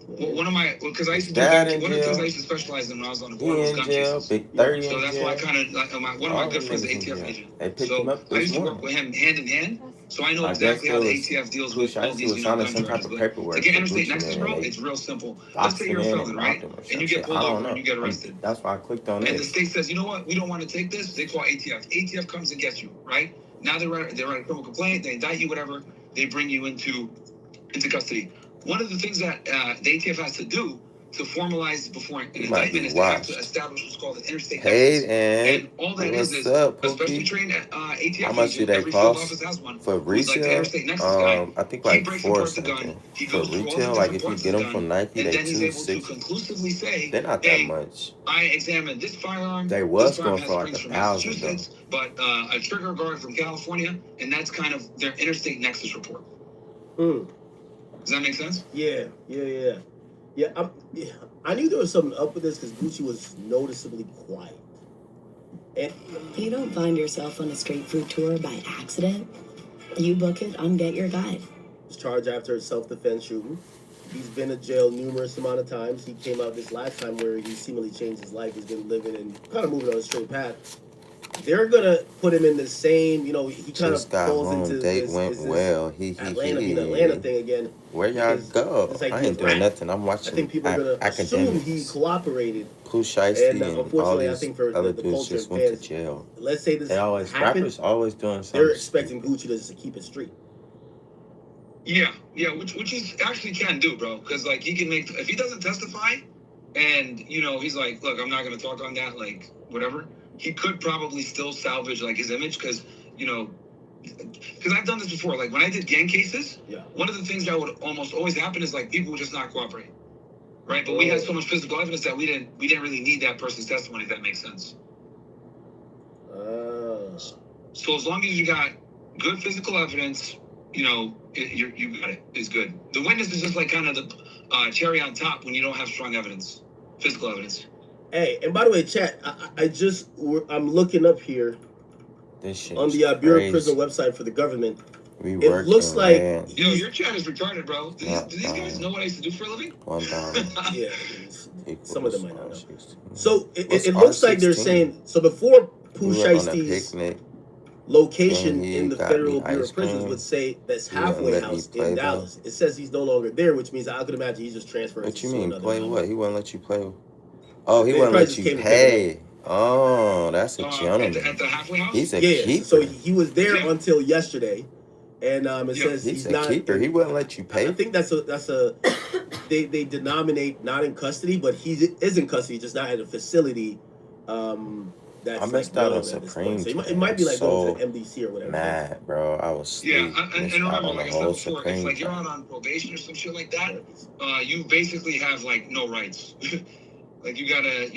Well, one of my, because I used to do Dad gun, in one of the things jail. I used to specialize in when I was on the He board was in gun jail. cases. Big 30 So in that's why I jail. kind of, like, one of my All good them friends is niggas in ATF jail. agent. They picked So him up I this used to work morning. with him hand in hand. So I know I guess exactly how the it was ATF deals Blue with all Shiesty these, was gun signing some type charges. of But paperwork to get for interstate Gucci nexus, Man, bro, and they it's real simple. Let's boxed say him you're a in felon, and right? robbed him or And some you shit. get I pulled don't over know. and you get arrested. That's why I clicked on And the this. state says, you know what? We don't want to take this. They call ATF. ATF comes and gets you, right? Now they write a criminal complaint. They indict you, whatever. They bring you into custody. One of the things that the ATF has to do to formalize before an He might indictment be is they have to washed. establish what's called an interstate Paid nexus. and And all that what's is up, a specially Pookie? trained How ATF much do agent, they every field cost office has one, for who's like the resale? interstate nexus guy. I think He like breaks 4 or apart the gun, something. he For goes through all the retail, like different if you parts get of the them from gun, Nike, and they then he's able to 260. conclusively say, They're not that hey, much. I examined this firearm. They This was firearm going has for like springs from 1,000 though. Massachusetts, but a trigger guard from California, and that's kind of their interstate nexus report. Mm. Does that make sense? Yeah. I knew there was something up with this because Gucci was noticeably quiet. And You don't find yourself on a street food tour by accident. You book it on Get Your Guide. was charged after a self-defense shooting. He's been to jail numerous amount of times. He came out this last time where he seemingly changed his life. He's been living and kind of moving on a straight path. They're gonna put him in the same, he kind Just of got falls home. into Date this went well. Atlanta thing again. Where y'all because go? it's like I he's ain't doing rap. nothing. I'm I watching think people are gonna assume he academics. cooperated, Blue Shiesty and and all unfortunately, I these think for other the dudes culture just and went to fans, jail. let's say this They always happened, rappers always doing something. they're expecting Gucci to just keep it street. Yeah, which is actually can do, bro. Because like he can make if he doesn't testify, and he's like, look, I'm not gonna talk on that, like whatever. He could probably still salvage like his image because I've done this before. Like when I did gang cases, one of the things that would almost always happen is like people would just not cooperate, right? But we had so much physical evidence that we didn't really need that person's testimony. If that makes sense. So as long as you got good physical evidence, you got it. It's good. The witness is just like kind of the cherry on top when you don't have strong evidence, physical evidence. Hey, and by the way, chat, I'm looking up here on the Bureau of Prison website for the government. It looks like your chat is retarded, bro. Do these guys know what I used to do for a living? Yeah, some of them might not know. So it looks like they're saying before Pooh Shiesty's location in the Federal Bureau of Prisons would say that's halfway house in Dallas. It says he's no longer there, which means I could imagine he's just transferring. What you mean play what? He wouldn't let you play. Oh, he wouldn't let you pay. Oh, that's a gentleman. At the halfway house? He's a keeper. So he was there until yesterday, and it says he's not. Keeper. He wouldn't let you pay. I think that's a. They denominate not in custody, but he is in custody, just not at a facility. That's I missed out on Supreme. So it might be like going to MDC or whatever. Mad, bro. I was and remember, like I said before, if like you're out on probation or some shit like that, you basically have like no rights. Like you gotta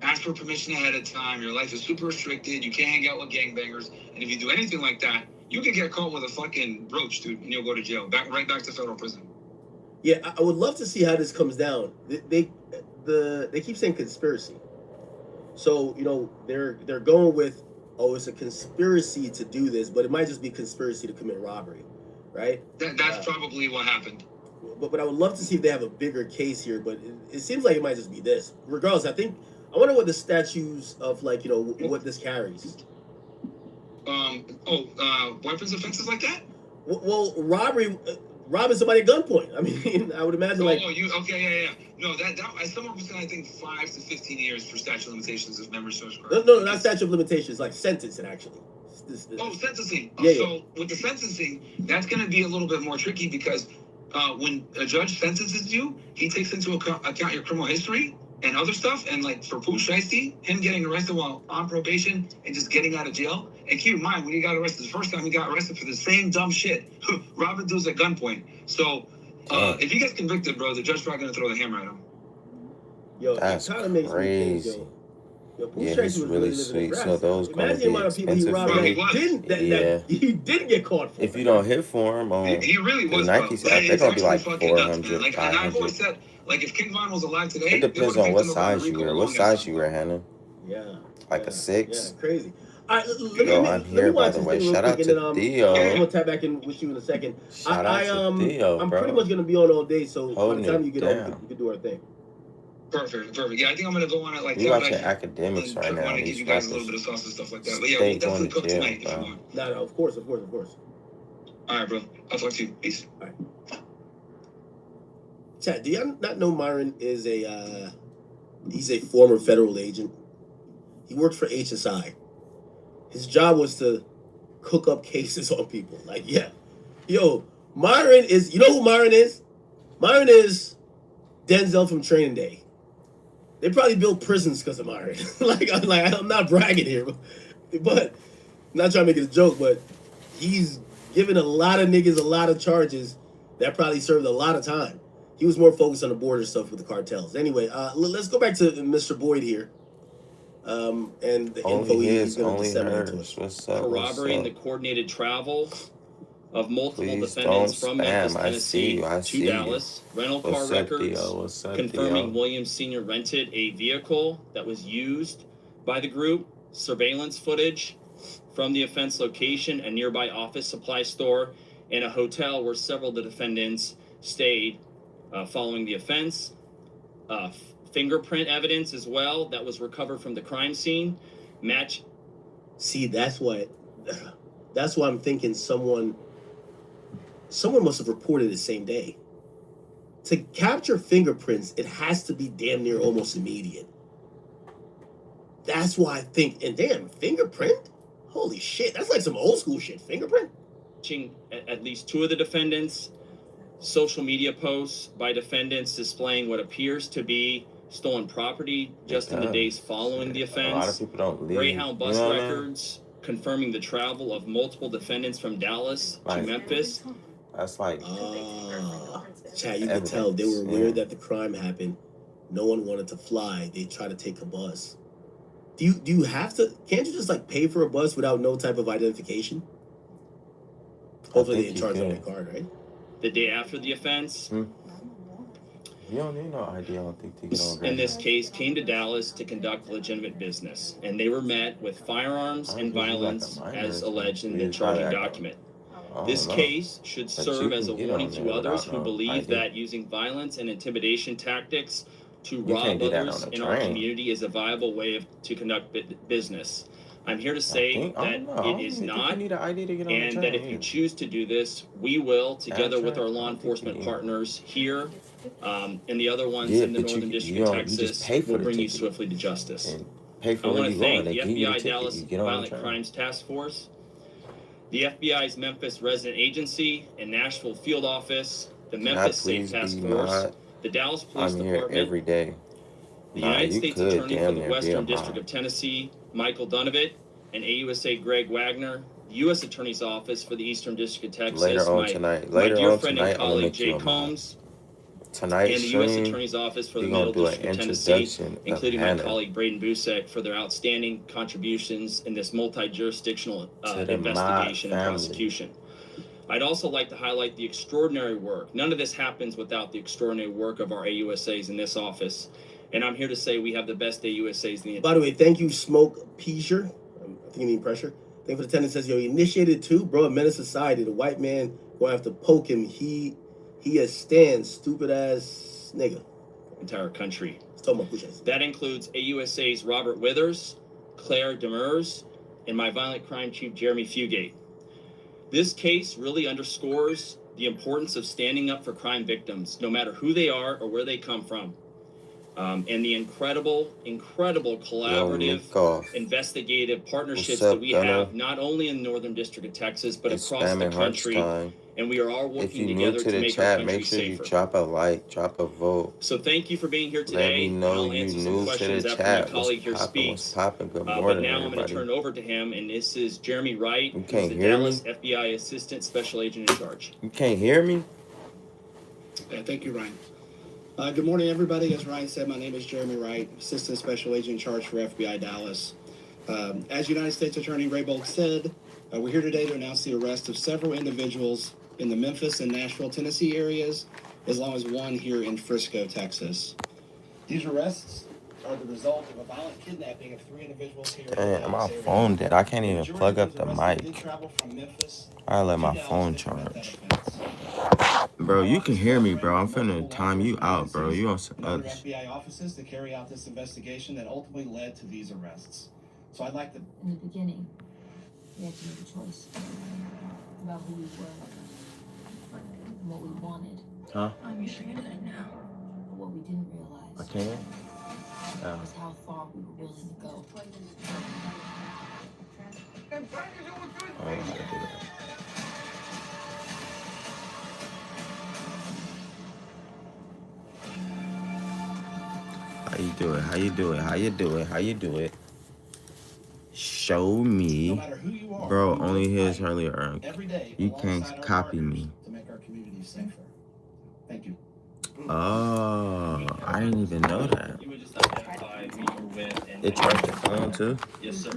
ask for permission ahead of time. Your life is super restricted. You can't hang out with gangbangers, and if you do anything like that, you can get caught with a fucking brooch, dude, and you'll go to jail, right back to federal prison. Yeah, I would love to see how this comes down. They keep saying conspiracy, so they're going with it's a conspiracy to do this, but it might just be conspiracy to commit robbery, right? That's probably what happened. But I would love to see if they have a bigger case here. But it seems like it might just be this. Regardless, I wonder what the statutes of what this carries. Weapons offenses like that. Well, robbery. robbing somebody at gunpoint. I mean, I would imagine like. Oh, you okay? Yeah. No, that someone was saying I think 5 to 15 years for statute of limitations if memory serves correct. No, not statute of limitations, like sentencing actually. Sentencing. Yeah, So with the sentencing, that's going to be a little bit more tricky because when a judge sentences you, he takes into account your criminal history and other stuff. And like for Pooh Shiesty, him getting arrested while on probation and just getting out of jail. And keep in mind, when he got arrested the first time, he got arrested for the same dumb shit, robbing dudes at gunpoint. So if he gets convicted, bro, the judge's probably going to throw the hammer at him. Yo, that's it kind of makes crazy. me think, yo, Yeah, he's really sweet. So those gonna imagine the amount of be people he robbed expensive. that he didn't get caught for. If you don't hit for him, He really was, Nike's, bro. they're gonna be like fucking nuts, 400, man. And I've always 500. said, like, if King Von was alive today, It depends on what size you wear. What size you wear, Hannah? Yeah. Like a 6? Yeah, crazy. All right, Yo, I'm here, by the way. Shout out to Theo. I'm gonna tap back in with you in a second. Shout out to Theo, I'm bro. pretty much gonna be on all day, so by Holding the time it you get down. on, we can do our thing. Perfect. Yeah, I think I'm gonna go on it like We that. watching academics right I now. want to give These you guys a rappers little bit of sauce and stuff like that. But yeah, stay we'll definitely going to cook jail, tonight if you bro. want. No, of course. All right, bro. I'll talk to you. Peace. All right. Chad, do you not know Myron is he's a former federal agent? He worked for HSI. His job was to cook up cases on people. Like, yeah. Yo, Myron is, you know who Myron is? Myron is Denzel from Training Day. They probably built prisons because of Myron. I'm not bragging here, but I'm not trying to make it a joke, but he's given a lot of niggas a lot of charges that probably served a lot of time. He was more focused on the border stuff with the cartels. Anyway, let's go back to Mr. Boyd here. And the info he's going to disseminate to us. What's up? Corroborating the coordinated travel of multiple Please defendants don't from spam. Memphis, I Tennessee see to you. Dallas. Rental car What's up, records Theo? What's up, confirming Theo? Williams Sr. rented a vehicle that was used by the group. Surveillance footage from the offense location, a nearby office supply store, and a hotel where several of the defendants stayed following the offense. Fingerprint evidence as well that was recovered from the crime scene. See, that's why I'm thinking someone must have reported the same day. To capture fingerprints, it has to be damn near almost immediate. That's why I think, and damn, fingerprint? Holy shit, that's like some old school shit. Fingerprint? At least two of the defendants, social media posts by defendants displaying what appears to be stolen property just in the days following the offense. A lot of people don't leave. Greyhound bus You know what I mean? records confirming the travel of multiple defendants from Dallas to Memphis. That's like Chad, you can tell they were aware that the crime happened. No one wanted to fly. They tried to take a bus. Do you have to? Can't you just like pay for a bus without no type of identification? Hopefully they charge on their card, right? The day after the offense. You don't need no ID, I don't think, to get on. In this case, came to Dallas to conduct legitimate business, and they were met with firearms and violence as alleged in the charging document. This case should serve as a warning to others who believe that using violence and intimidation tactics to rob others in our community is a viable way to conduct business. I'm here to say that it is not, and that if you choose to do this, we will, together with our law enforcement partners here and the other ones in the Northern District of Texas, will bring you swiftly to justice. I want to thank the FBI Dallas Violent Crimes Task Force, the FBI's Memphis Resident Agency and Nashville Field Office, the Memphis State Task Force, the Dallas Police Department, every day. the United States Attorney for the Western District of Tennessee, Michael Donovan, and AUSA Greg Wagner, the U.S. Attorney's Office for the Eastern District of Texas, my dear friend and colleague Jay Combs, and the U.S. Attorney's Office for the Middle District of Tennessee, including my colleague Braden Busek, for their outstanding contributions in this multi-jurisdictional investigation and prosecution. I'd also like to highlight the extraordinary work. None of this happens without the extraordinary work of our AUSAs in this office. And I'm here to say we have the best AUSAs in the By the way, thank you, Smoke Peasure. I think you mean pressure. Thank you for the attendance. Says, yo, he initiated too, bro, a menace society. The white man going to have to poke him. He has stand, stupid ass nigga. Entire country. That That includes AUSAs Robert Withers, Claire Demers, and my violent crime chief Jeremy Fugate. This case really underscores the importance of standing up for crime victims, no matter who they are or where they come from. And the incredible collaborative, investigative partnerships that we have, not only in the Northern District of Texas, but across the country. And we are all working together to make our country make sure safer. you drop a like, drop a vote. So thank you for being here today. Let me know I'll you answer some new to questions the after chat. my colleague here speaks. What's popping? Good morning, but now I'm everybody. going to turn it over to him, and this is Jeremy Wright, You who's can't the hear Dallas me? FBI Assistant Special Agent in Charge. You can't hear me? Thank you, Ryan. Good morning, everybody. As Ryan said, my name is Jeremy Wright, Assistant Special Agent in Charge for FBI Dallas. As United States Attorney Raybold said, we're here today to announce the arrest of several individuals in the Memphis and Nashville, Tennessee areas, as well as one here in Frisco, Texas. These arrests are the result of a violent kidnapping of 3 individuals here. Damn, my phone dead. I can't even plug up the mic. I let my phone charge. Bro, you can hear me, bro. I'm finna time you out, bro. You on some other FBI offices to carry out this investigation that ultimately led to these arrests. So I'd like to... In the beginning, we had to make a choice about who we were and what we wanted. Huh? I'm using it now. But what we didn't realize I can't. was how far we were willing to go. I don't know how to do that. How you do it? How you do it? How you do it? How you do it? Show me. No matter who you are, Bro, only his earlier. every day You can't copy me. to make our community safer. Thank you. Oh, I didn't even know that. You would just identify who you were with and It charged your phone too? Yes, sir.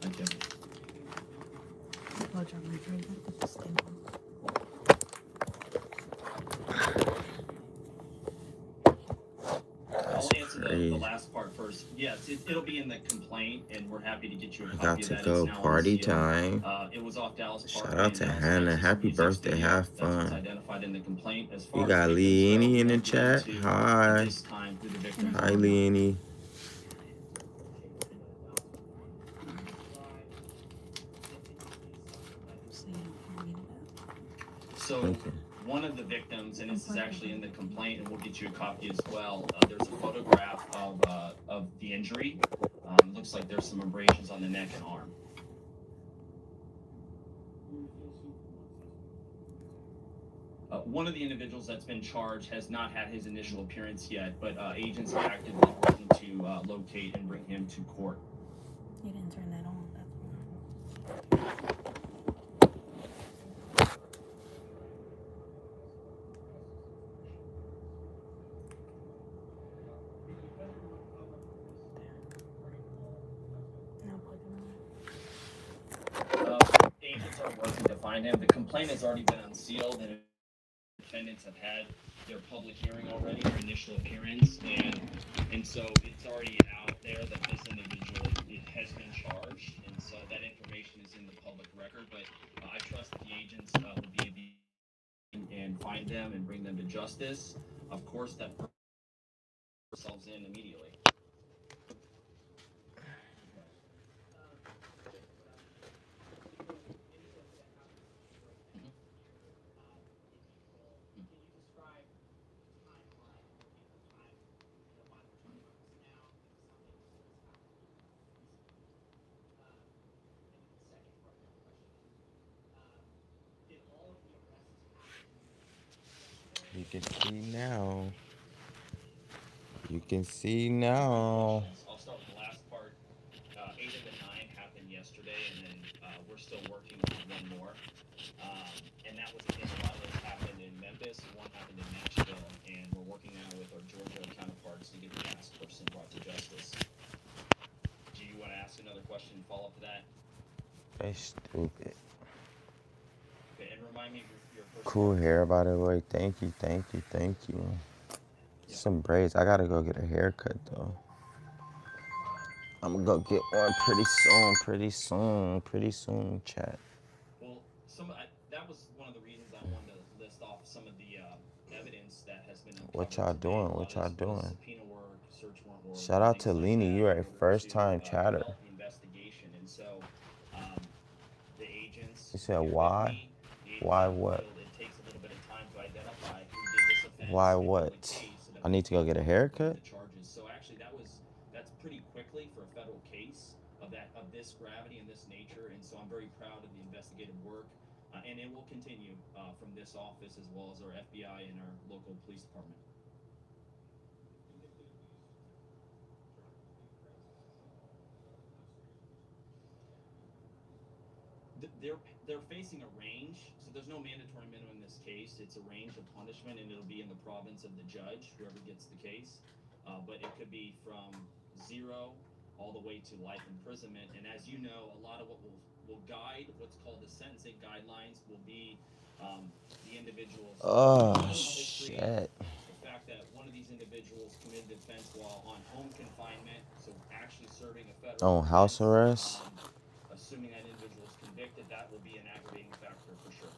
Thank you. I'll answer the last part first. Yes, it'll be in the complaint, and we're happy to get you a I copy got of to that. go It's now on party seal. time. It was off Dallas Park. Shout out to Hannah. Happy birthday. Have That's what's fun. identified in the complaint. As far You got as Leanie in the victims go, chat. we Hi. this time who the victims Hi, are. Leanie. So Thank you. one of the victims, and this is actually in the complaint, and we'll get you a copy as well. There's a photograph of the injury. Looks like there's some abrasions on the neck and arm. One of the individuals that's been charged has not had his initial appearance yet, but agents are actively working to locate and bring him to court. You didn't turn that on. Agents are working to find him. The complaint has already been unsealed, and defendants have had their public hearing already, their initial appearance, and so it's already out there that this individual has been charged, and so that information is in the public record. But I trust that the agents will be able and find them and bring them to justice. Of course, that themselves in immediately. You can see now. You can see now. I'll start with the last part. 8 of the 9 happened yesterday, and then we're still working on one more. And that was a lot of those happened in Memphis, and one happened in Nashville, and we're working now with our Georgia counterparts to get the last person brought to justice. Do you want to ask another question and follow up to that? They stupid. Okay, and remind me of your first Cool hair, by the way. Thank you, thank you, thank you. Some braids. I gotta go get a haircut though. I'm gonna go get one pretty soon, chat. Well, that was one of the reasons I wanted to list off some of the evidence that has been uncovered. What y'all today. doing? A lot What of y'all this was doing? subpoena work, search warrant work, Shout out to things like Leanie. that You're in a order first to, time chatter. develop the investigation. And so the agents You said here with why? me, the Why what? It takes a little bit of time to identify who did this offense. Why and what? build a case so that I we need to go can get a bring haircut? the charges. So actually, that's pretty quickly for a federal case of this gravity and this nature. And so I'm very proud of the investigative work, and it will continue from this office as well as our FBI and our local police department. They're facing a range, so there's no mandatory minimum in this case. It's a range of punishment, and it'll be in the province of the judge, whoever gets the case. But it could be from 0 all the way to life imprisonment. And as you know, a lot of what will guide what's called the sentencing guidelines will be the individual's Shit. The fact that one of these individuals committed offense while on home confinement, so actually serving a federal House arrest? Assuming that individual is convicted, that will be an aggravating factor for sure.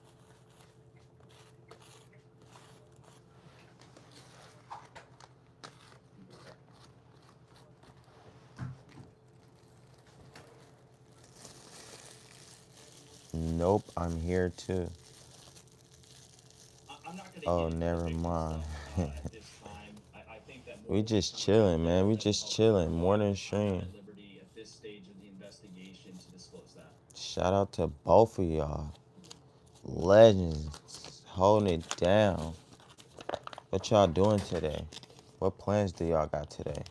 Nope, I'm here too. I'm not gonna Oh, never mind. We just chilling, man. We just chilling. Morning stream. Liberty at this stage of the investigation to disclose that. Shout out to both of y'all. Legends. Holding it down. What y'all doing today? What plans do y'all got today?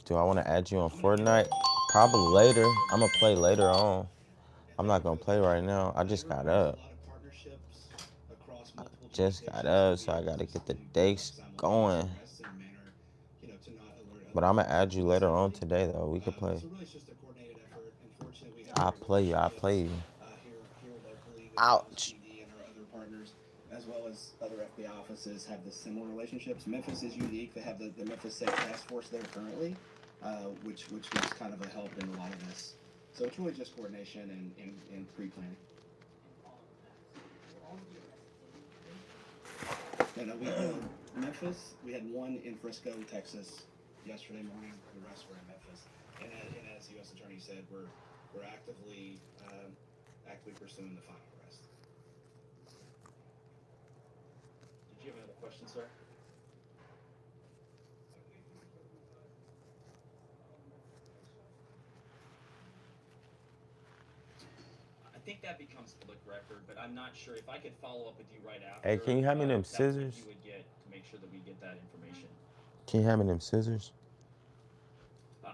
Do I want to add you on Fortnite? Probably later. I'm going to play later on. I'm not going to play right now. I just got up. So I got to get the days going. But I'm going to add you later on today, though. We could play. I'll play you. Ouch. As well as other FBI offices have the similar relationships. Memphis is unique. They have the Memphis Safe Task Force there currently, which was kind of a help in a lot of this. So it's really just coordination and pre-planning. And Memphis, we had one in Frisco, Texas, yesterday morning. The rest were in Memphis. And as the U.S. Attorney said, we're actively pursuing the final arrest. Did you have another question, sir? I think that becomes public record, but I'm not sure if I could follow up with you right after. Hey, can you hand me them scissors? You would get to make sure that we get that information. Can you hand me them scissors?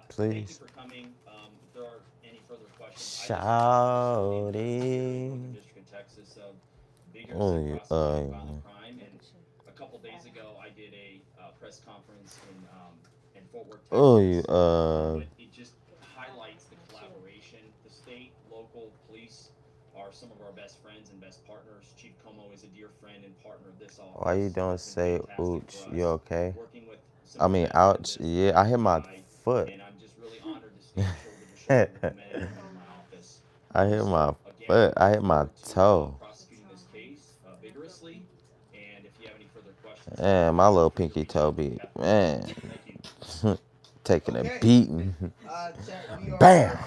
Please. Thank you for coming. If there are any further questions, Shouty. District of Texas of vigorously prosecuting violent crime. And a couple days ago, I did a press conference in Fort Worth, Texas. But it just highlights the collaboration. The state, local police are some of our best friends and best partners. Chief Como is a dear friend and partner of this office. Why you don't say ooch? You okay? I mean, ouch. Yeah, I hit my foot. And I'm just really honored to stand shoulder to shoulder with men in my office. I hit my foot. I hit my toe. Prosecuting this case vigorously. And if you have any further questions, Man, my little pinky toe be, man, taking a beating. Bam!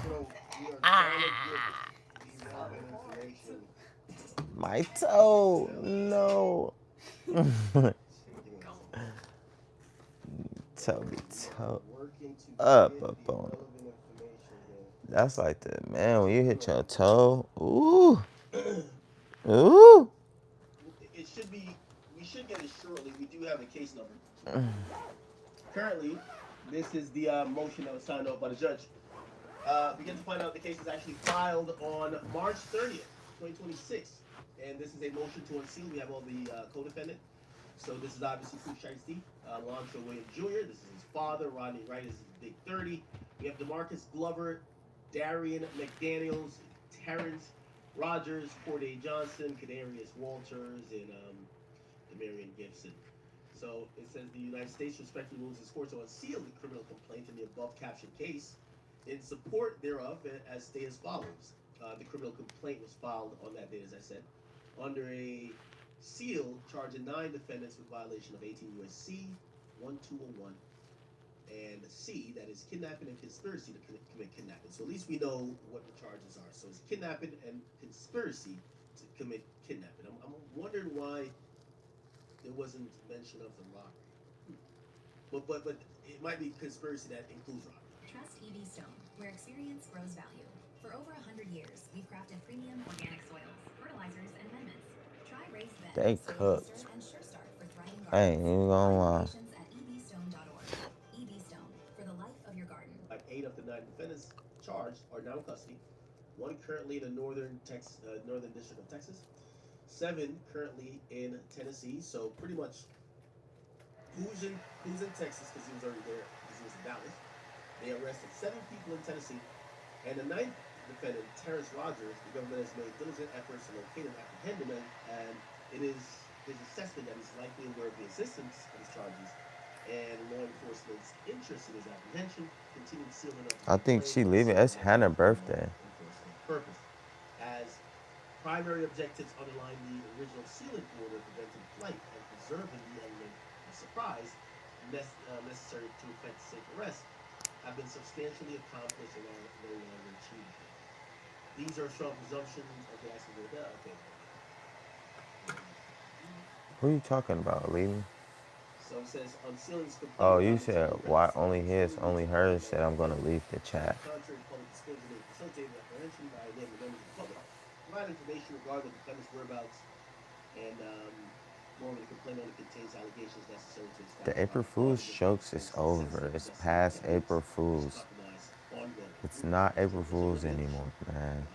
My toe, no. Toe be toe up on it. That's like the, man, when you hit your toe, ooh. Ooh. It should be, we should get it shortly. We do have a case number. Currently, this is the motion that was signed off by the judge. We get to find out the case is actually filed on March 30th, 2026. And this is a motion to unseal. We have all the co-defendant. So this is obviously Cruz Shiesty, Lonzo Williams Jr. This is his father. Rodney Wright is his big 30. We have DeMarcus Glover, Darian McDaniels, Terrence Rogers, Corday Johnson, Kadarius Walters, and Demarion Gibson. So it says the United States respectfully moves this court to unseal the criminal complaint in the above captioned case. In support thereof, as stated as follows. The criminal complaint was filed on that day, as I said, under a seal charging 9 defendants with violation of 18 U.S.C. 1201 and C, that is kidnapping and conspiracy to commit kidnapping. So at least we know what the charges are. So it's kidnapping and conspiracy to commit kidnapping. I'm wondering why there wasn't mention of the robbery. But it might be conspiracy that includes robbery. Trust EV Stone, where experience grows value. For over 100 years, we've crafted premium organic soils, fertilizers, and amendments. Try raised bed, They soil cooked. booster, and Sure Start for thriving I ain't gardens. even gonna lie. Applications at evstone.org. EV Stone, for the life of your garden. 8 of the 9 defendants charged are now in custody. 1 currently in the northern district of Texas. 7 currently in Tennessee. So pretty much, who's in Texas because he was already there because he was in Dallas. They arrested 7 people in Tennessee, and the 9th defendant, Terrence Rogers, the government has made diligent efforts to locate and apprehend him, and it is his assessment that he's likely aware of the existence of his charges, and law enforcement's interest in his apprehension continued sealing up. I think she leaving. It's Hannah's birthday. Purpose. As primary objectives underlying the original sealing order, preventing flight and preserving the element of surprise necessary to effect safe arrest, have been substantially accomplished and are no longer achievable. These are strong presumptions of the accident. Okay. Who are you talking about, leaving? So it says unsealing is complete. Oh, you said why only his, only hers. Said I'm gonna leave the chat. Contrary to public disclosure, they facilitated apprehension by naming members of the public, provide information regarding the defendant's whereabouts, and normally the complaint only contains allegations necessary to establish. The April Fool's jokes is over. It's past April Fool's. It's not April Fool's anymore, man.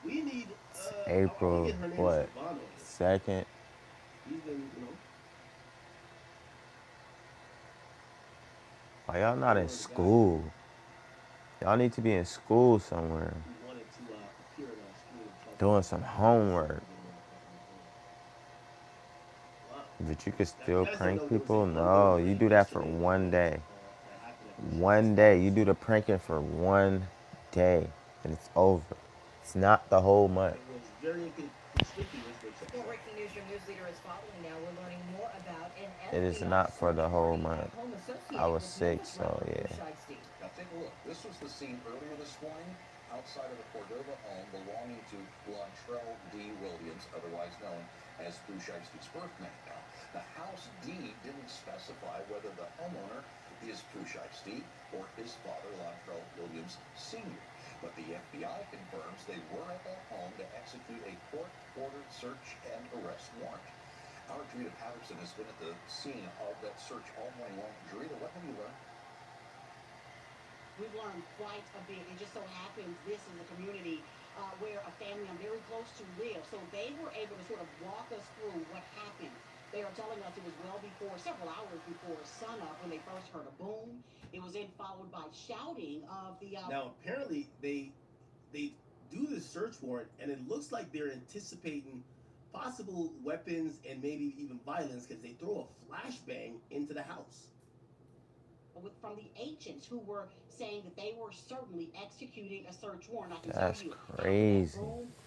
We need It's April what? 2nd. Why y'all not in school? Y'all need to be in school somewhere. Doing some homework. But you could still prank people? No, you do that for one day. One day. You do the pranking for one day. And it's over. It's not the whole month. More breaking news your news leader is following now. We're learning more about an It is not for the whole month. I was sick, so yeah. Now take a look. This was the scene earlier this morning outside of the Cordova home belonging to Latrell D. Williams, otherwise known as Poosheisty's birth name. Now, the house deed didn't specify whether the homeowner is Pooshheisty or his father, Latrell Williams Sr. But the FBI confirms they were at that home to execute a court-ordered search and arrest warrant. Our Drita Patterson has been at the scene of that search all morning long. Drita, what have you learned? We've learned quite a bit. It just so happens this is a community where a family I'm very close to live. So they were able to sort of walk us through what happened. They are telling us it was well before, several hours before sunup when they first heard a boom. It was then followed by shouting of the... Now, apparently, they do the search warrant, and it looks like they're anticipating possible weapons and maybe even violence because they throw a flashbang into the house. From the agents who were saying that they were certainly executing a search warrant. I can That's tell you, crazy.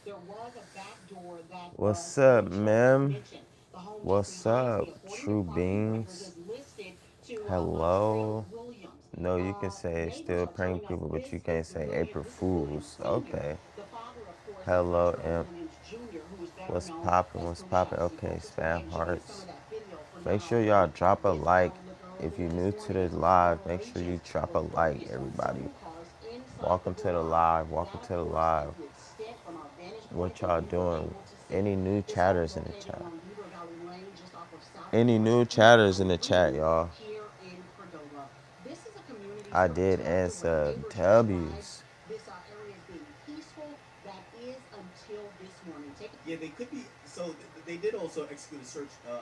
there was a back door that What's up, ma'am? What's up, True Beans? Hello. No, you can say still prank people, but you can't say April Fools. Okay. Hello, Imp. What's poppin'? What's poppin'? Okay, spam hearts. Make sure y'all drop a like. If you're new to the live, make sure you drop a like, everybody. Welcome to the live. Welcome to the live. What y'all doing? Any new chatters in the chat? Any new chatters in the chat, y'all? I did answer W's. Yeah, they could be. So they did also execute a search, the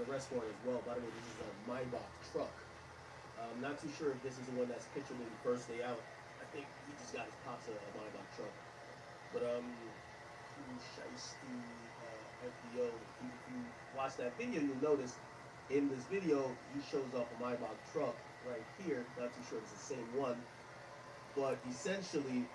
arrest warrant as well. By the way, this is a Maybach truck. I'm not too sure if this is the one that's pictured in the first day out. I think he just got his pops a Maybach truck. But Shiesty FBO. If you watch that video, you'll notice in this video he shows off a Maybach truck right here. Not too sure it's the same one, but essentially.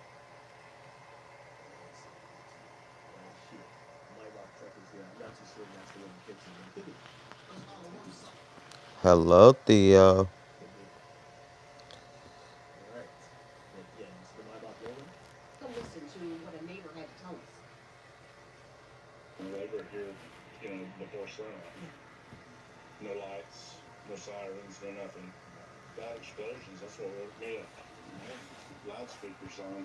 Hello, Theo. to what a neighbor had to tell us. They were here, before sunup. No lights, no sirens, no nothing. Loud explosions, that's what woke me up. Loudspeakers on,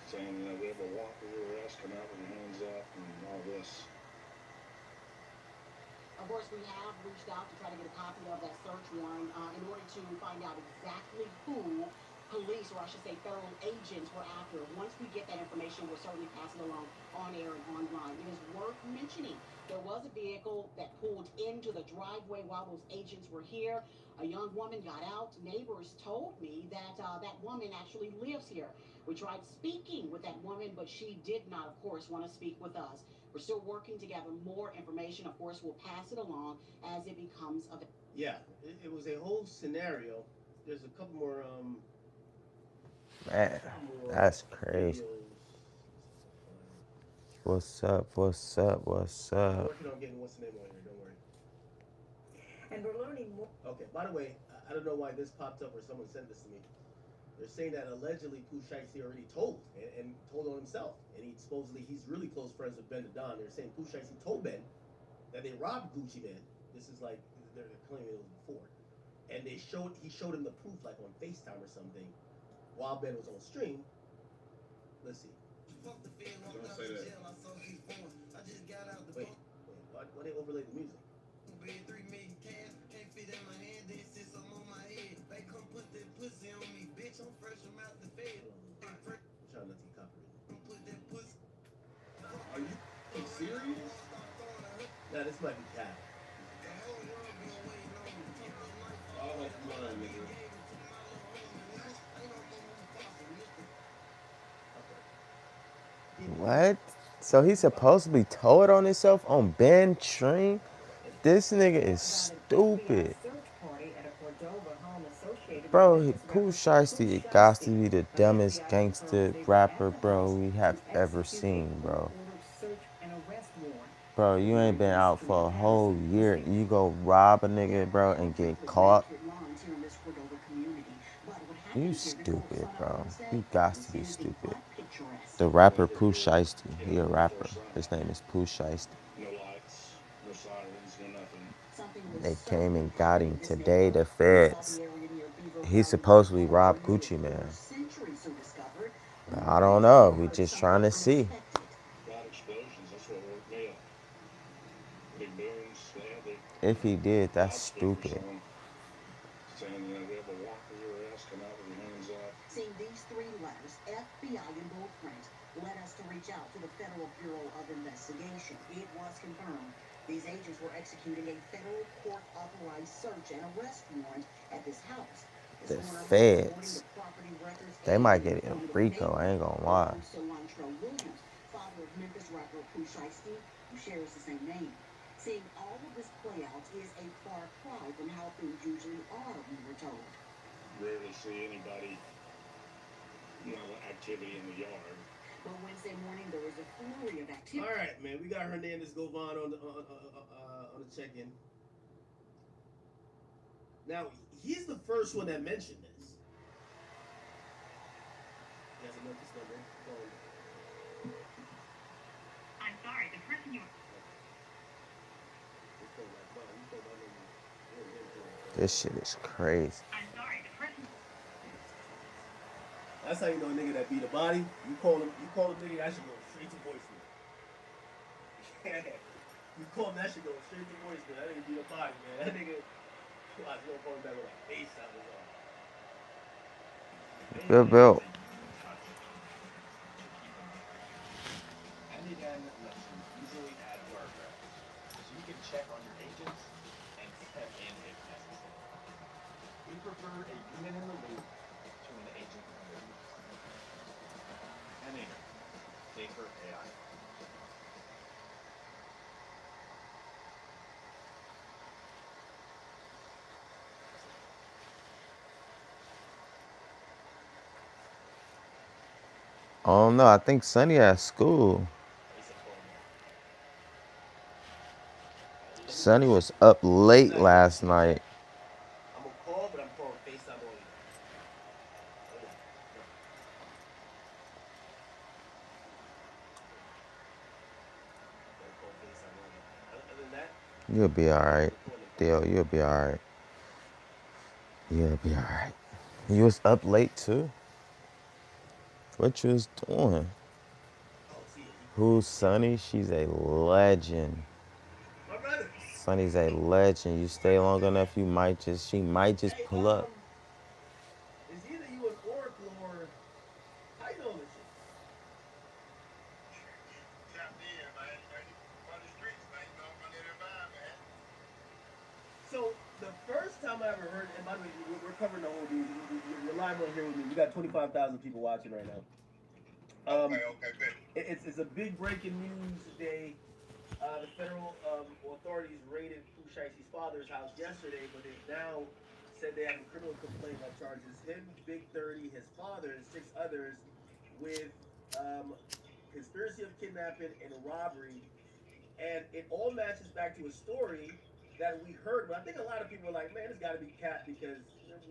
saying, we have a walker your ass, come out with your hands up, and all this. Of course, we have reached out to try to get a copy of that search warrant in order to find out exactly who police, or I should say federal agents, were after. Once we get that information, we'll certainly pass it along on air and online. It is worth mentioning there was a vehicle that pulled into the driveway while those agents were here. A young woman got out. Neighbors told me that that woman actually lives here. We tried speaking with that woman, but she did not, of course, want to speak with us. We're still working to gather more information. Of course, we'll pass it along as it becomes available. Yeah, it was a whole scenario. There's a couple more Man, that's crazy. What's up? What's up? What's I'm up? working on getting what's the name on here, don't worry. And we're learning more. Okay, by the way, I don't know why this popped up or someone sent this to me. They're saying that allegedly Pooh Shiesty already told and told on himself. And he's really close friends with Ben the Don. They're saying Pooh Shiesty told Ben that they robbed Gucci Man. This is like, they're claiming it was before. And he showed him the proof like on FaceTime or something while Ben was on stream. Let's see. Don't say that. Wait, why they overlay the music? I'm trying not to get copyrighted. Are you serious? Nah, this might be cat. Oh, come on, nigga. What? So he's supposed to be told on himself on Ben stream? This nigga is stupid. Bro, Pooh Shiesty got to be the dumbest gangster rapper, bro, we have ever seen, bro. Bro, you ain't been out for a whole year. You go rob a nigga, bro, and get caught. You stupid, bro. You got to be stupid. The rapper Pooh Shiesty, he a rapper. His name is Pooh Shiesty. No lights, no sirens, no nothing. They came and got him today, the feds. He supposedly robbed Gucci Man. I don't know. We just trying to see. Loud explosions, that's what woke me up. Big booms, If he did, that's stupid. saying, we have a walker your ass, come out with your hands up. Seeing these three letters, FBI in bold print, led us to reach out to the Federal Bureau of Investigation. It was confirmed these agents were executing a federal court-authorized search and arrest warrant at this house. The feds. They might get it in Rico, I ain't gonna lie. Father of Memphis rapper Pooh Shiesty, who shares the same name. Seeing all of this play out is a far cry from how things usually are, we were told. Rarely see anybody, activity in the yard. But Wednesday morning, there was a flurry of activity. All right, man, we got Hernandez Govan on the check-in. Now, he's the first one that mentioned this. He has a Memphis number. I'm sorry, the person you... This shit is crazy. I'm sorry, the person... That's how you know a nigga that beat a body. You call him nigga, that should go straight to voicemail. You call him, that should go straight to voicemail. That nigga beat a body, man. That nigga, I was gonna call him back with like face out his arm. Good belt. End-to-end lessons usually add to our growth, so you can check on your agents and step in if necessary. We prefer a human in the loop to an agent in the loop. And safer AI. I don't know. I think Sonny at school. Sonny was up late last night. I'm gonna call, but I'm calling FaceTime only. You'll be alright. Theo, you'll be alright. You'll be alright. You was up late too? What you was doing? Who's Sunny? She's a legend. My brother. Sunny's a legend. You stay long enough, she might just pull up. It's either you an Oracle or how you doing this shit? So the first time I ever heard, and by the way, we're covering the whole dude. You're live on here with me. We got 25,000 people watching right now. Okay, good. It's a big breaking news today. The federal authorities raided Pooh Shicey's father's house yesterday, but they've now said they have a criminal complaint that charges him, Big 30, his father, and 6 others with conspiracy of kidnapping and robbery. And it all matches back to a story that we heard, but I think a lot of people are like, man, it's got to be cat because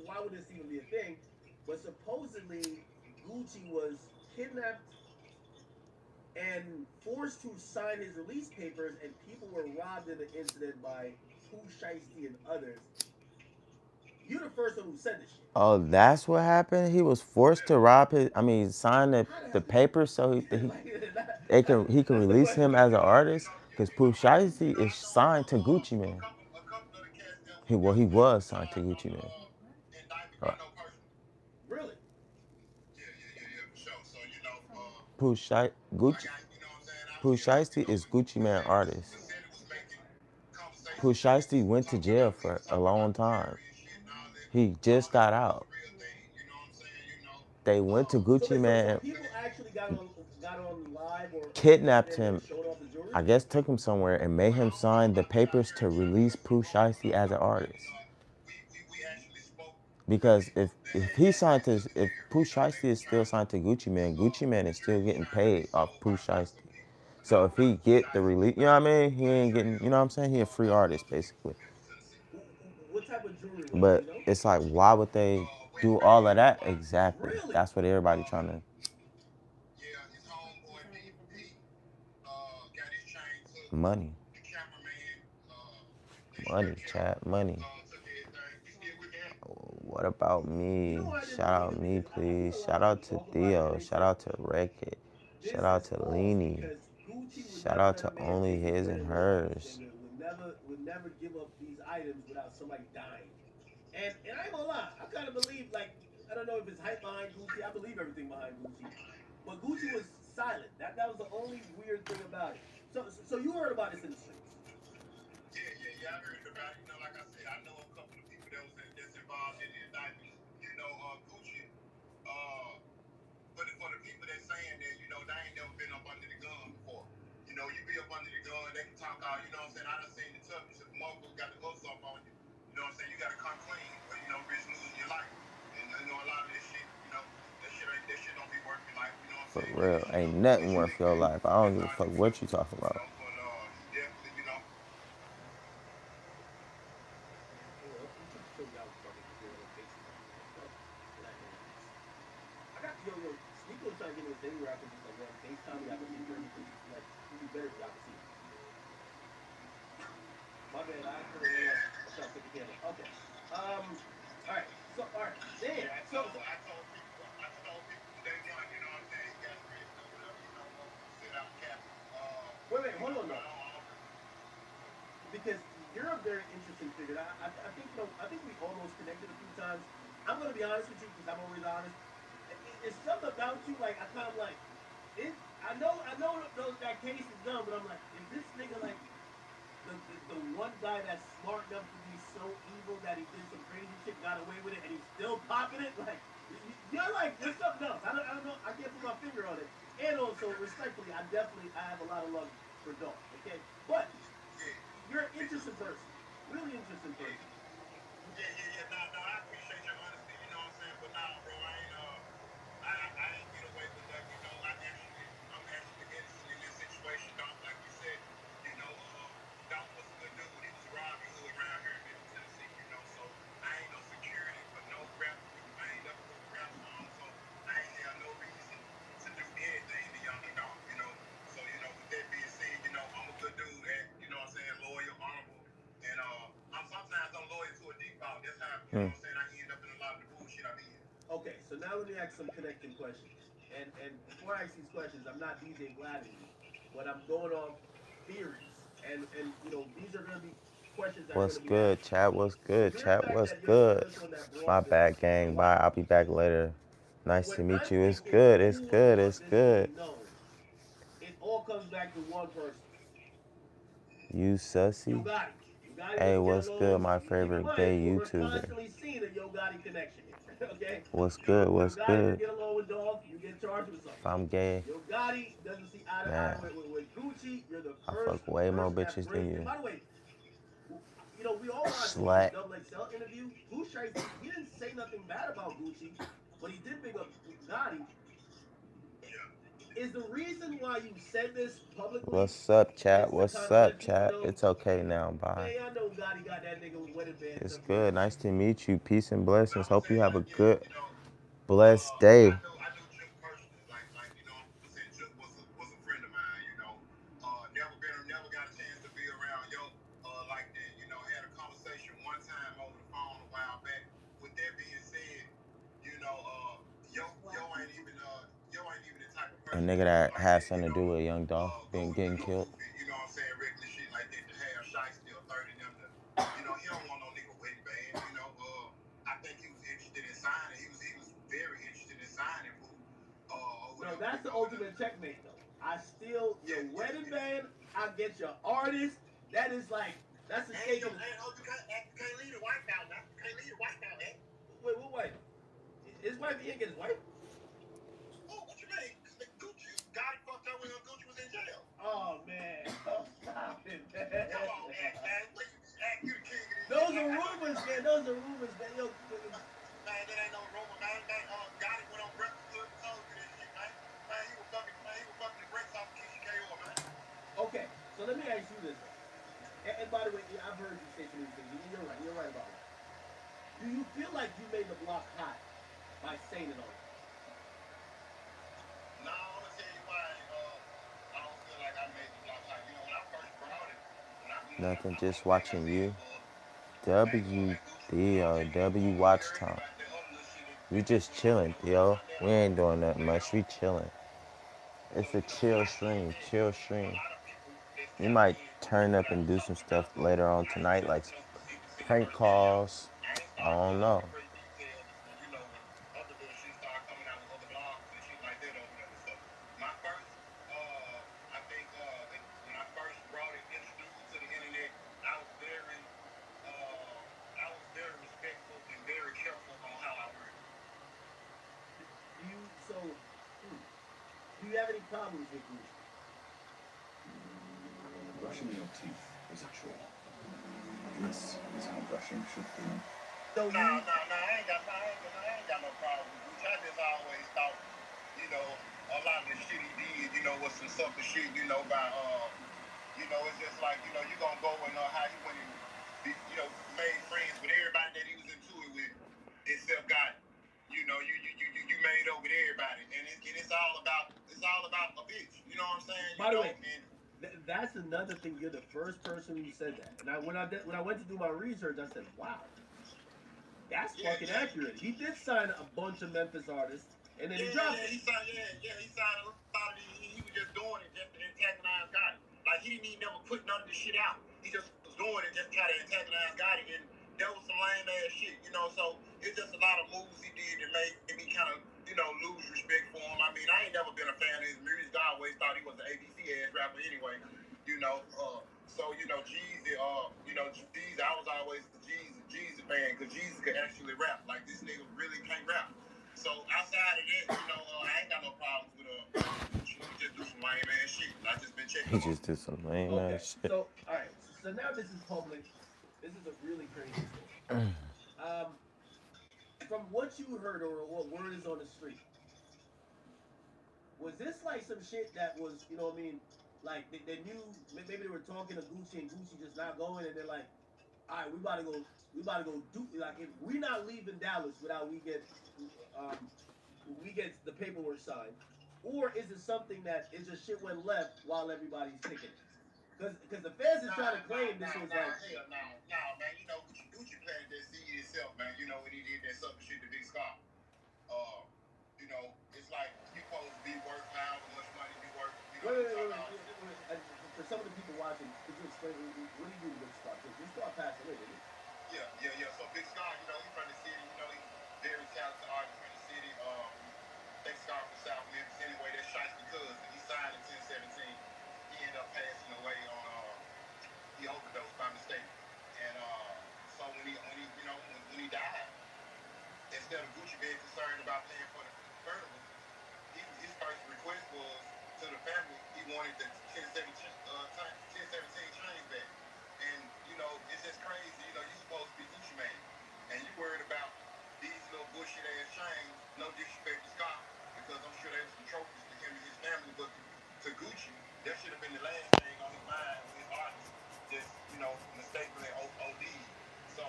why would this even be a thing? But supposedly, Gucci was kidnapped and forced to sign his release papers, and people were robbed in the incident by Pooh Shiesty and others. You're the first one who said this shit. Oh, that's what happened? He was forced to sign the papers so he can release him as an artist? Because Pooh Shiesty is signed to Gucci Mane. He was signed to Gucci Mane. Really? Pooh Shiesty is Gucci Mane artist. Pooh Shiesty went to jail for a long time. He just got out. They went to Gucci Mane, People actually got on live or kidnapped him, I guess took him somewhere and made him sign the papers to release Pooh Shiesty as an artist. Because if Pooh Shiesty is still signed to Gucci Mane is still getting paid off Pooh Shiesty. So if he get the release, you know what I mean? He ain't getting, you know what I'm saying? He a free artist basically. What type of jewelry was But it, you know? it's like, why would they do all of that? Exactly. That's what everybody trying to. Money. Money, chat. Money. What about me? Shout out me, please. Shout out to Theo. Shout out to Wreck-It. Shout out to Leanie. Shout out to Only His and Hers. Would never give up these items without somebody dying. And I ain't gonna lie, I kind of believe, like, I don't know if it's hype behind Gucci. I believe everything behind Gucci. But Gucci was silent. That was the only weird thing about it. So you heard about this in the streets? Yeah, I heard about it. You know, like I said, I know a couple of people that's involved in the indictment. You know, Gucci, for the people that's saying that, you know, they ain't never been up under the gun before. You know, you be up under the gun, they can talk out, you know what I'm saying? I done seen the toughness. If motherfuckers got the gloves off on you, you know what I'm saying? You gotta come clean, but you know, risk losing your life. And you know, a lot of this shit, you know, that shit don't be worth your life, you know what I'm For saying? real. Ain't nothing worth your life. I don't give a fuck what you talking about. Definitely, you know. I got yo, Sneeko was trying to get me a thing where I could just like FaceTime me, I could see everything. Like, it'd be better if y'all could see. My bad, I put it in. I'm trying to put the camera. Okay. Alright. So, alright. Damn. I told people today, John, you know what I'm saying? You guys ready to do whatever, you know, sit out cap. Wait, hold on though. Because you're a very interesting figure. I think, you know, I think we almost connected a few times. I'm gonna be honest with you because I'm always honest. It's something about you, like, I kind of like it. I know that case is done, but I'm like, is this nigga like the one guy that's smart enough to be so evil that he did some crazy shit, got away with it, and he's still popping it? Like, you're like, there's something else. I don't know. I can't put my finger on it. And also, respectfully, I have a lot of love for Dolph. Okay, but you're an interesting person, really interesting person. Yeah. No, I appreciate your honesty. You know what I'm saying? But nah, bro, I ain't get away with that. You know, I'm actually innocent in this situation. Don't, like you said, you know, Don't was a good dude. He was Robbie Hood around here in Middle Tennessee, you know, so I ain't no security for no rap. I ain't never put rap on, so I ain't have no reason to do anything to young dog, you know. So, you know, with that being said, you know, I'm a good dude, and, you know what I'm saying, loyal, honorable, Hmm. Okay, so now let me ask some connecting questions. And before I ask these questions, I'm not DJ Gladys, but I'm going off theories. And you know, these are gonna be questions that are What's gonna be good, asked. chat? What's The good, mere chat? fact What's that you're the good? first one that My brought this bad, to gang. Bye. light. I'll be back later. Nice to When meet I'm you. It's thinking, good. It's who would good. want It's this to good. be known? It all comes back to one person. You Yo sussy. Gotti. Yo Gotti Hey, doesn't get what's good? along. My Keep in favorite mind, gay we're YouTuber. constantly seeing a Yo Gotti connection here. Okay? What's good? Yo What's Gotti doesn't good? get along with Dolph. You get charged with If something. I'm gay, Yo Gotti doesn't see eye to eye man, with Gucci. You're the I first fuck way more person that bitches than brings. And you. by the way, you know, we all watched Gucci's Slut. Double XL interview. Pooh Shiesty, he didn't say nothing bad about Gucci, but he did big up Gotti. Is the reason why you said this publicly What's up, chat? is to What's kind of up, let people chat? know, It's okay now. Bye. man, I know Gotti got that nigga with wedding bands It's up here. good. Nice to meet you. Peace and blessings. Hope you have a good, blessed day. A nigga that has something to do with Young Dolph being getting killed. No, that's the ultimate checkmate, though. I steal your wedding band. I get your artist. That is like, that's a stake in the... Can't leave the wife out now. Can't leave the wife out, man. Wait, what wife? His wife, he didn't get his wife? Oh, what you mean? Gucci, Gotti fucked her when Gucci was in jail. Oh, man. Oh, stop it, man. Come on, man. You the king of this. Those are rumors, man. Those are rumors, man. Yo, man, that ain't no rumor, man. Gotti went on Breakfast Club and told you this shit, man. Man, he was fucking the brakes off of Keisha K.O., man. Okay, so let me ask you this. And by the way, I've heard you say some of these things. You're right about that. Do you feel like you made the block hot by saying it all? No, I'm gonna tell you why. I don't feel like I made the block hot. You know, when I first brought it, Nothing, just watching you. W Theo, W watch time. We just chilling, Theo. We ain't doing nothing much. We chilling. It's a chill stream, chill stream. We might turn up and do some stuff later on tonight, like prank calls. I don't know. Do you have any problems with Gucci? Brushing your teeth is a chore. This is how brushing should be. No, I ain't got no problem with Gucci. I just always thought, you know, a lot of the shit he did, you know, was some sucker shit, you know, by, you know, it's just like, you know, you gonna go and how he went and, you know, made friends with everybody that he was into it with, except God. You know, you made over with everybody, and it's all about a bitch. You know what I'm saying? By the way, that's another thing. You're the first person who said that. And when I went to do my research, I said, wow, that's fucking accurate. He did sign a bunch of Memphis artists, and then he dropped it. He signed a lot of these. He was just doing it just to antagonize Gotti. Like, he didn't even never put none of this shit out. He just was doing it just to try to antagonize Gotti, and that was some lame ass shit, you know. So it's just a lot of moves he did that made me kind of, you know, lose respect for him. I mean, I ain't never been a fan of his music. I always thought he was an ABC ass rapper anyway, you know. So, you know, Jeezy, Jeezy, I was always the Jeezy fan, because Jeezy could actually rap. Like, this nigga really can't rap. So outside of that, you know, I ain't got no problems with just do some lame ass shit. I just been checking. He just did some lame ass shit. So, all right. So now this is public. This is a really crazy story. From what you heard or what word is on the street, was this like some shit that was, you know what I mean? Like they knew, maybe they were talking to Gucci and Gucci just not going, and they're like, all right, we about to go do, like, if we not leaving Dallas without we get the paperwork signed, or is it something that it just shit went left while everybody's ticking it? Because the feds is trying to claim this was like. Hell no, man. You know, Gucci planted that seed as himself, man. You know, when he did that sucker shit to Big Scott. You know, it's like you supposed to be worth however much money you worth. You know, For some of the people watching, could you explain what do you do with Scott? Because Big Scott passed away, didn't he? Yeah. So Big Scott, you know, he's from the city. You know, he's very talented artist from the city. Big Scott from South Memphis. Anyway, that's Shiesty cousin. He signed in 1017. He ended up passing away on he overdosed by mistake. And so when he died, instead of Gucci being concerned about paying for the funeral, his first request was to the family. He wanted the 1017 chains back. And you know, it's just crazy. You know, you supposed to be Gucci man, and you worried about these little bullshit ass chains. No disrespect to Scott, because I'm sure there was some trophies to him and his family, but to Gucci, that should have been the last thing on his mind when his artist just, you know, mistakenly OD. So,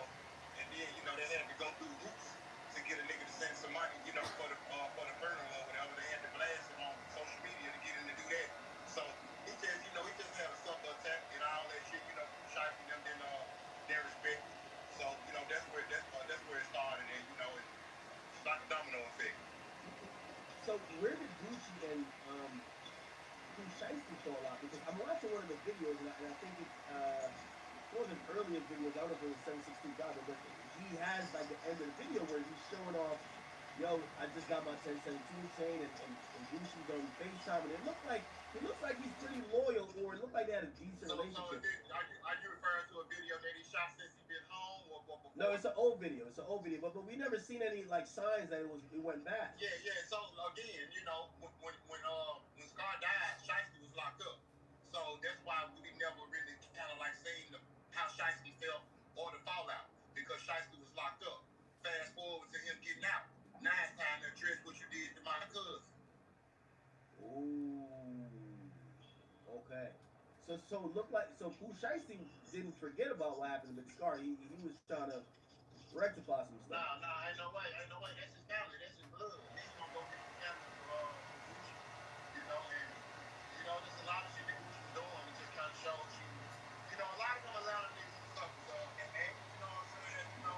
and then, you know, they had to go through hoops to get a nigga to send some money, you know, for the funeral or whatever. They had to blast him on social media to get him to do that. So he just, you know, he just had a sucker attack and all that shit, you know, shocking them in their respect. So, you know, that's where it started, and you know, it's like a domino effect. So where did Gucci and Shiesty fall out? Because I'm watching one of the videos, and I think it one of his earlier videos, I don't know if it was 716 Goblin, but he has like the end of the video where he's showing off, yo, I just got my 1017 chain, and Gucci's on FaceTime, and it looks like he's pretty loyal, or it looked like they had a decent relationship. Are you referring to a video that he shot since he been home, or before? No, it's an old video. But we never seen any like signs that it went bad. Yeah. So again, you know, when Scar died, Shiesty was locked up. So that's why we never really kind of like seen how Shiesty felt or the fallout, because Shiesty was locked up. Fast forward to him getting out. Now it's time to address what you did to my cousin. Ooh. Okay. So it looked like Pooh Shiesty didn't forget about what happened with Scar. He was trying to rectify some stuff. Nah, ain't no way. That's his family. That's his blood. He's gonna go get the family for Gucci. You know, and you know, there's a lot of shit that Gucci was doing. It just kind of shows you. You know, a lot of them Atlanta niggas and stuff. And you know what I'm saying? You know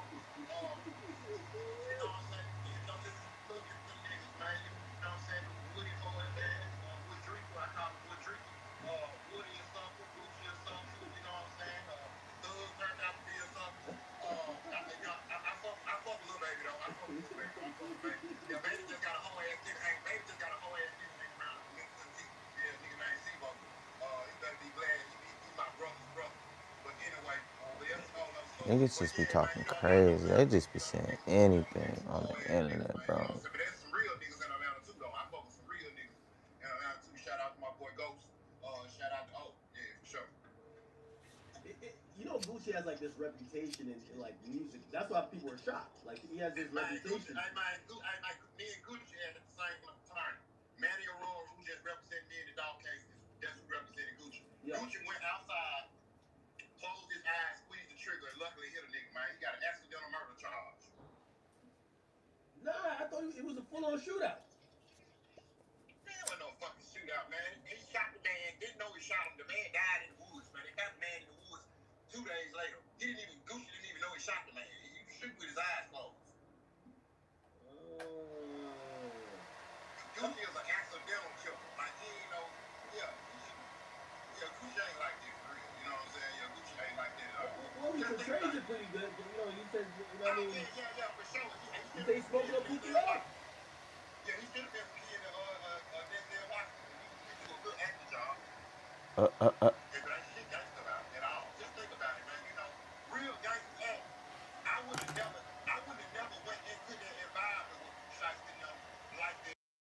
what I'm saying? You know, just look at the niggas, man. You know what I'm saying? Woody Boy, man. Wood Draper, I call him Wood Draper. Woody or something, Gucci or something. You know what I'm saying? Thug turned out to be or something. I fuck a little baby though. I fuck a little baby. Yeah, baby just got a whole ass nigga. Hey, baby just got a whole ass nigga around. Yeah, nigga named Zebo. He better be glad he my brother's brother. But anyway, Niggas just be talking crazy. They just be saying anything on the internet, bro. But there's some real niggas in Atlanta too, though. I fuck with some real niggas in Atlanta too. Shout out to my boy Ghost. Shout out to yeah, for sure. You know, Gucci has like this reputation in like music. That's why people are shocked. Like he has this reputation. Me and Gucci at the same time. Manny Aurora, who just represented me in the dog cases, that's who represented Gucci. Yeah. Gucci went outside, closed his eyes, squeezed the trigger, and luckily hit a nigga, man. He got an accidental murder charge. Nah, I thought it was a full-on shootout. Man, it wasn't no fucking shootout, man. He shot the man, didn't know he shot him. The man died in the woods, man. They got the man in the woods 2 days later. Gucci didn't even know he shot the man. He shoot with his eyes closed. Gucci is an accidental killer. Like, he ain't know, Gucci ain't like this for real. You know what I'm saying? Yeah, Gucci ain't like that at all. Well, he portrays it pretty good, but you know, he says, you know what I mean? Yeah, for sure. He said he spoke up Gucci up. Yeah, he should have been key in Denzel Washington. He did a good acting job. And